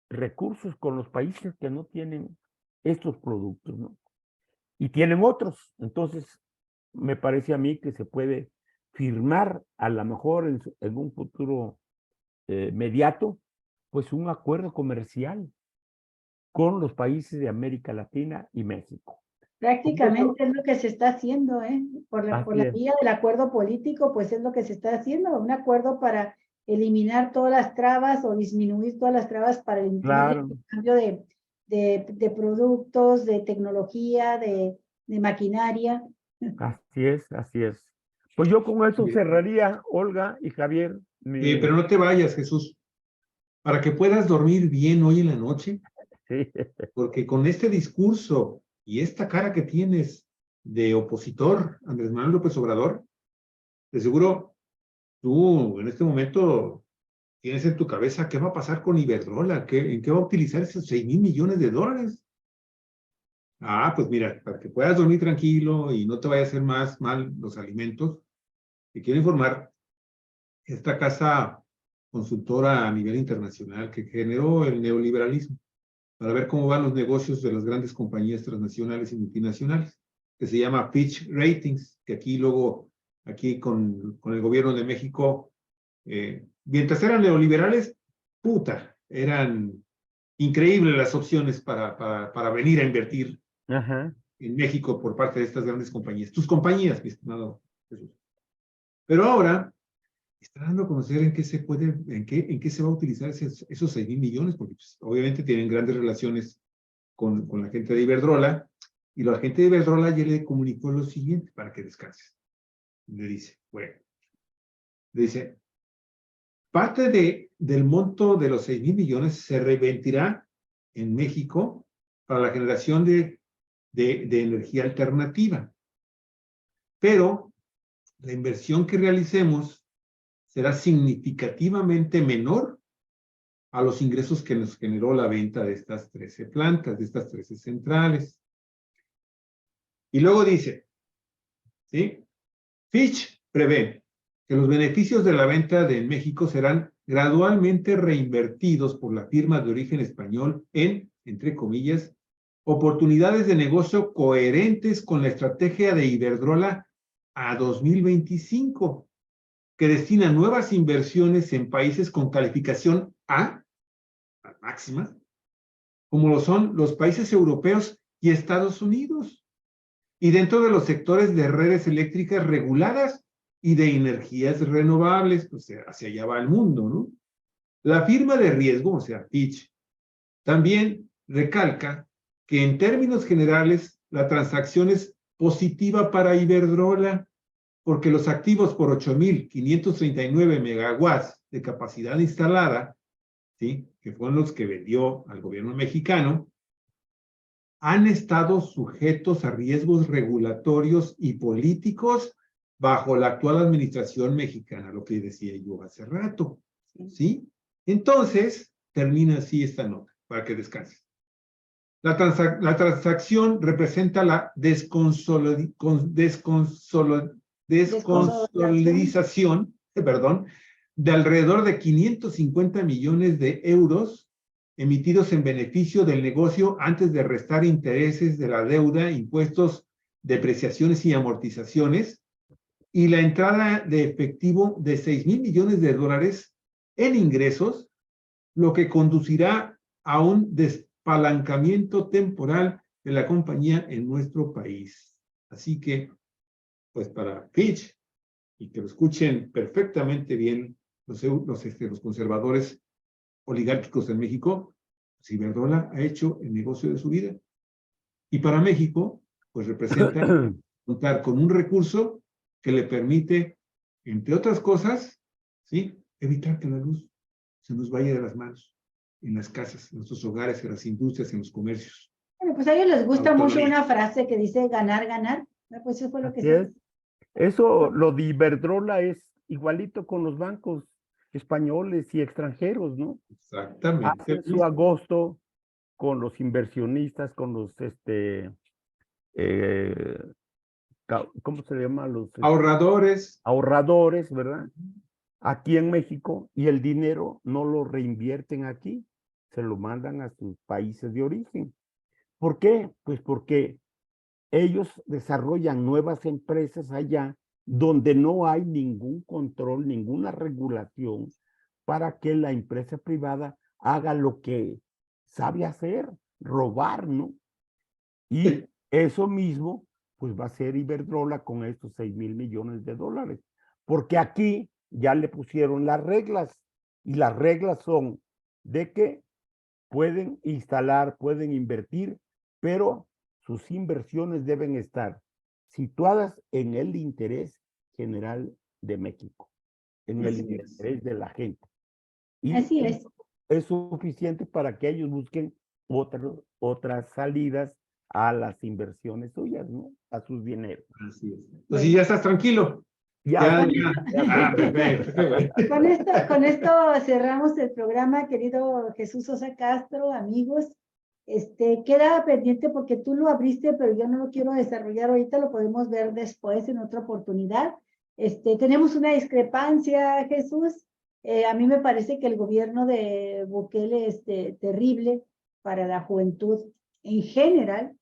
recursos con los países que no tienen estos productos, ¿no? Y tienen otros. Entonces, me parece a mí que se puede firmar, a lo mejor en un futuro mediato, pues un acuerdo comercial con los países de América Latina y México. Prácticamente es lo que se está haciendo, ¿eh? Por la es. vía del acuerdo político, pues es lo que se está haciendo, un acuerdo para eliminar todas las trabas o disminuir todas las trabas para el Claro. cambio de productos, de tecnología, de maquinaria. Así es, así es. Pues yo con eso cerraría, Olga y Javier. Pero no te vayas, Jesús, para que puedas dormir bien hoy en la noche, Sí. porque con este discurso y esta cara que tienes de opositor, Andrés Manuel López Obrador, de seguro tú en este momento tienes en tu cabeza qué va a pasar con Iberdrola, en qué va a utilizar esos 6,000 millones de dólares. Ah, pues mira, para que puedas dormir tranquilo y no te vaya a hacer más mal los alimentos, te quiero informar, esta casa consultora a nivel internacional que generó el neoliberalismo para ver cómo van los negocios de las grandes compañías transnacionales y multinacionales, que se llama Fitch Ratings, que aquí con el gobierno de México, mientras eran neoliberales, eran increíbles las opciones para venir a invertir Ajá. en México por parte de estas grandes compañías. Tus compañías, mi estimado Jesús. Pero ahora está dando a conocer en qué se va a utilizar esos 6,000 millones, porque pues, obviamente tienen grandes relaciones con la gente de Iberdrola, y la gente de Iberdrola ya le comunicó lo siguiente para que descanses. Le dice, parte del monto de los 6,000 millones se reinvertirá en México para la generación de energía alternativa. Pero la inversión que realicemos será significativamente menor a los ingresos que nos generó la venta de estas 13 plantas, de estas 13 centrales. Y luego dice, ¿sí? Fitch prevé que los beneficios de la venta de México serán gradualmente reinvertidos por la firma de origen español en, entre comillas, oportunidades de negocio coherentes con la estrategia de Iberdrola a 2025, que destina nuevas inversiones en países con calificación A, la máxima, como lo son los países europeos y Estados Unidos, y dentro de los sectores de redes eléctricas reguladas y de energías renovables, pues hacia allá va el mundo, ¿no? La firma de riesgo, o sea, Fitch, también recalca que en términos generales la transacción es positiva para Iberdrola, porque los activos por 8,539 megawatts de capacidad instalada, ¿sí?, que fueron los que vendió al gobierno mexicano, han estado sujetos a riesgos regulatorios y políticos bajo la actual administración mexicana, lo que decía yo hace rato, ¿sí? Entonces, termina así esta nota, para que descanses. La transacción representa la desconsolidación, de alrededor de 550 millones de euros emitidos en beneficio del negocio antes de restar intereses de la deuda, impuestos, depreciaciones y amortizaciones, y la entrada de efectivo de 6,000 millones de dólares en ingresos, lo que conducirá a un despalancamiento temporal de la compañía en nuestro país. Así que, pues para Fitch, y que lo escuchen perfectamente bien los conservadores oligárquicos en México, pues Iberdrola ha hecho el negocio de su vida. Y para México, pues representa contar con un recurso que le permite, entre otras cosas, ¿sí?, evitar que la luz se nos vaya de las manos en las casas, en nuestros hogares, en las industrias, en los comercios. Bueno, pues a ellos les gusta mucho Autonomía. una frase que dice ganar, ganar. Pues eso fue lo que Así se... es. Eso, lo de Iberdrola es igualito con los bancos españoles y extranjeros, ¿no? Exactamente. Hacen su agosto con los inversionistas, con los, eh, ¿cómo se llama? Los Ahorradores. ahorradores, ¿verdad? Aquí en México, y el dinero no lo reinvierten aquí, se lo mandan a sus países de origen. ¿Por qué? Pues porque ellos desarrollan nuevas empresas allá donde no hay ningún control, ninguna regulación para que la empresa privada haga lo que sabe hacer, robar, ¿no? Y eso mismo, pues va a ser Iberdrola con estos 6,000 millones de dólares. Porque aquí ya le pusieron las reglas, y las reglas son de que pueden instalar, pueden invertir, pero sus inversiones deben estar situadas en el interés general de México, en el interés de la gente. Y Así es. es suficiente para que ellos busquen otras salidas a las inversiones suyas, ¿no? A sus dineros. Así es. Entonces, ya estás tranquilo. Ya, Perfecto. Con esto cerramos el programa, querido Jesús Sosa Castro, amigos. Queda pendiente porque tú lo abriste, pero yo no lo quiero desarrollar ahorita, lo podemos ver después en otra oportunidad. Tenemos una discrepancia, Jesús. A mí me parece que el gobierno de Bukele es terrible para la juventud en general,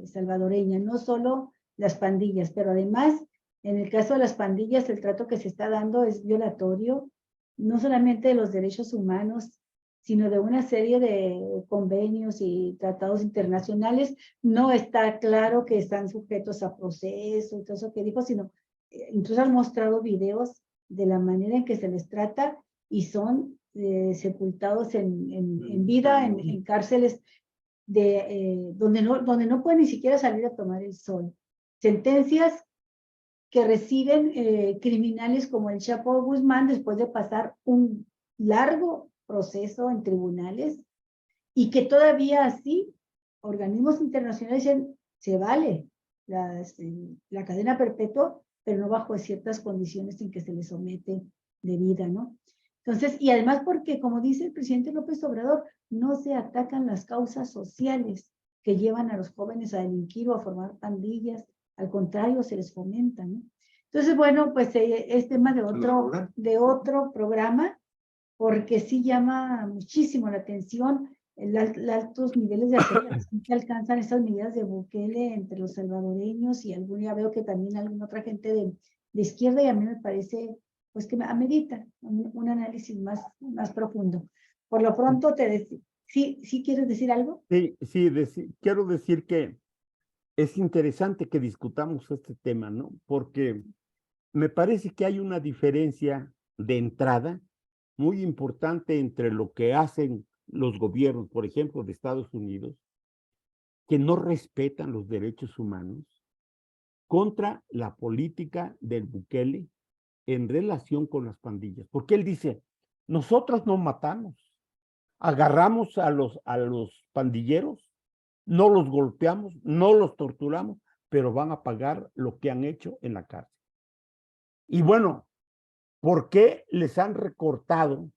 salvadoreña, no solo las pandillas, pero además, en el caso de las pandillas, el trato que se está dando es violatorio, no solamente de los derechos humanos, sino de una serie de convenios y tratados internacionales. No está claro que están sujetos a proceso y todo eso que dijo, sino incluso han mostrado videos de la manera en que se les trata y son sepultados en vida en cárceles donde no pueden ni siquiera salir a tomar el sol. Sentencias que reciben criminales como el Chapo Guzmán después de pasar un largo proceso en tribunales y que todavía así organismos internacionales dicen se vale la cadena perpetua, pero no bajo ciertas condiciones en que se les somete de vida, ¿no? Entonces, y además porque, como dice el presidente López Obrador, no se atacan las causas sociales que llevan a los jóvenes a delinquir o a formar pandillas, al contrario, se les fomenta, ¿no? Entonces, bueno, pues es tema de otro programa, porque sí llama muchísimo la atención los altos niveles de aceptación que alcanzan estas medidas de Bukele entre los salvadoreños y algún día veo que también alguna otra gente de izquierda, y a mí me parece pues que amerita un análisis más profundo. Por lo pronto te decía, ¿sí quieres decir algo? Sí, quiero decir que es interesante que discutamos este tema, ¿no? Porque me parece que hay una diferencia de entrada muy importante entre lo que hacen los gobiernos, por ejemplo, de Estados Unidos, que no respetan los derechos humanos, contra la política del Bukele en relación con las pandillas. Porque él dice, nosotros no matamos, agarramos a los pandilleros, no los golpeamos, no los torturamos, pero van a pagar lo que han hecho en la cárcel. Y bueno, ¿por qué les han recortado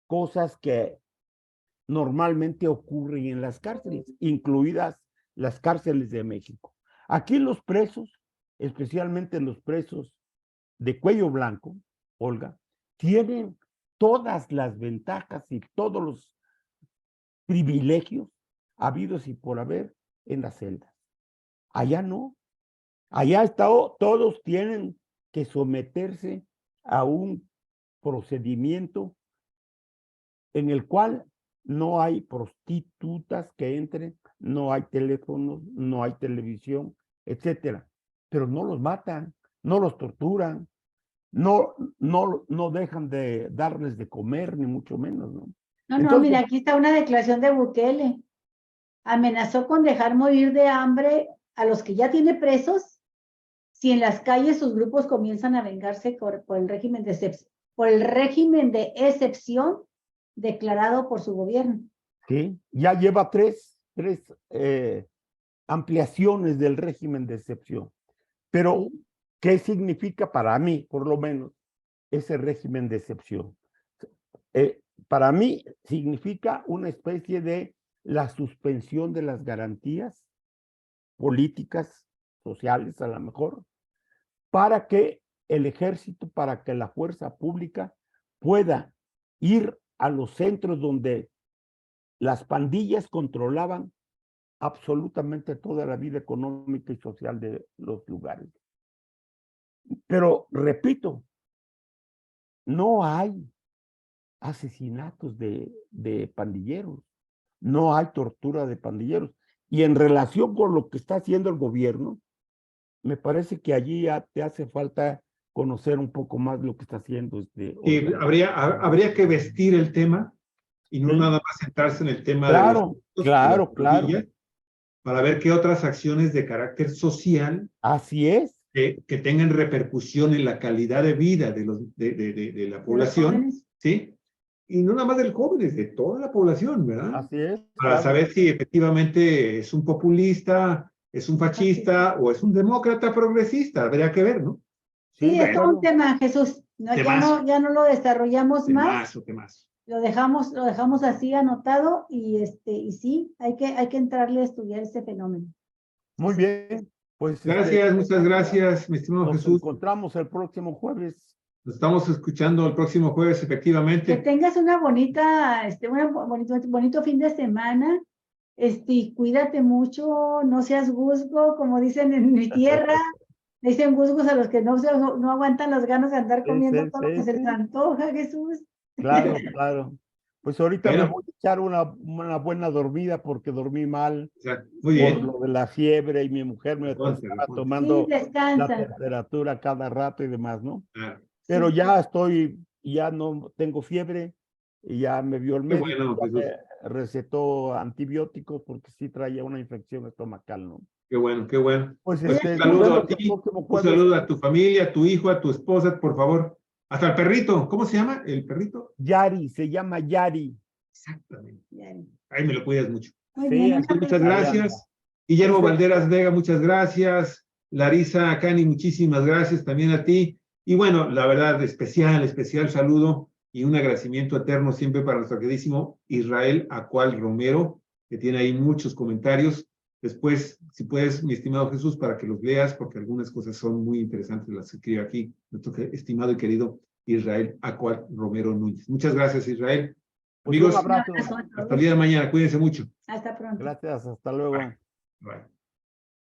cosas que normalmente ocurren en las cárceles, incluidas las cárceles de México? Aquí los presos, especialmente los presos de cuello blanco, Olga, tienen todas las ventajas y todos los privilegios habidos y por haber en las celdas. Allá no. Allá todos tienen que someterse a un procedimiento en el cual no hay prostitutas que entren, no hay teléfonos, no hay televisión, etcétera. Pero no los matan, no los torturan, no dejan de darles de comer, ni mucho menos, ¿no? No, Entonces, mira, aquí está una declaración de Bukele. Amenazó con dejar morir de hambre a los que ya tiene presos si en las calles sus grupos comienzan a vengarse por el régimen de excepción declarado por su gobierno. sí, ya lleva tres ampliaciones del régimen de excepción. Pero, Sí. ¿qué significa para mí, por lo menos, ese régimen de excepción? Para mí significa una especie de la suspensión de las garantías políticas, sociales a lo mejor, para que el ejército, para que la fuerza pública pueda ir a los centros donde las pandillas controlaban absolutamente toda la vida económica y social de los lugares. Pero, repito, no hay asesinatos de pandilleros, no hay tortura de pandilleros. Y en relación con lo que está haciendo el gobierno, me parece que allí ya te hace falta conocer un poco más lo que está haciendo Sí, habría que vestir el tema y no ¿sí? nada más centrarse en el tema de los Claro, claro, claro. pandillas, para ver qué otras acciones de carácter social Así es. que tengan repercusión en la calidad de vida de la población, ¿sí? Y no nada más de los jóvenes, de toda la población, ¿verdad? Así es. Para Claro. saber si efectivamente es un populista, es un fascista o es un demócrata progresista, habría que ver, ¿no? Sí, es todo bueno. un tema, Jesús. No, ya no lo desarrollamos más. Temazo. Lo dejamos así anotado y sí, hay que entrarle a estudiar este fenómeno. Muy bien. Pues Gracias, muchas gracias, mi estimado nos Jesús. encontramos el próximo jueves. Nos estamos escuchando el próximo jueves, Que efectivamente. tengas una bonita, bonito fin de semana. Y cuídate mucho, no seas gusgo, como dicen en mi tierra. Dicen gusgos a los que no aguantan las ganas de andar comiendo todo lo que se les antoja, Jesús. Claro, claro. Pues ahorita me Bueno. voy a echar una buena dormida porque dormí mal Muy bien. por lo de la fiebre y mi mujer me estaba tomando Sí, descansa. la temperatura cada rato y demás, ¿no? Claro. Pero ya no tengo fiebre y ya me vio el médico, bueno, me recetó antibióticos porque sí traía una infección estomacal, ¿no? Qué bueno, qué bueno. Pues Un saludo a ti, un jueves. saludo a tu familia, a tu hijo, a tu esposa, por favor. Hasta el perrito, ¿cómo se llama el perrito? Yari, se llama Yari. Exactamente. Yari. Ahí me lo cuidas mucho. Muy bien, muchas gracias. Guillermo Valderas Vega, muchas gracias. Larisa Cani, muchísimas gracias también a ti. Y bueno, la verdad, especial saludo y un agradecimiento eterno siempre para nuestro queridísimo Israel Acual Romero, que tiene ahí muchos comentarios. Después, si puedes, mi estimado Jesús, para que los leas, porque algunas cosas son muy interesantes las que escribe aquí nuestro estimado y querido Israel Acual Romero Núñez. Muchas gracias, Israel. Pues amigos, un abrazo. hasta el día de mañana. Cuídense mucho. Hasta pronto. Gracias, hasta luego. Bye.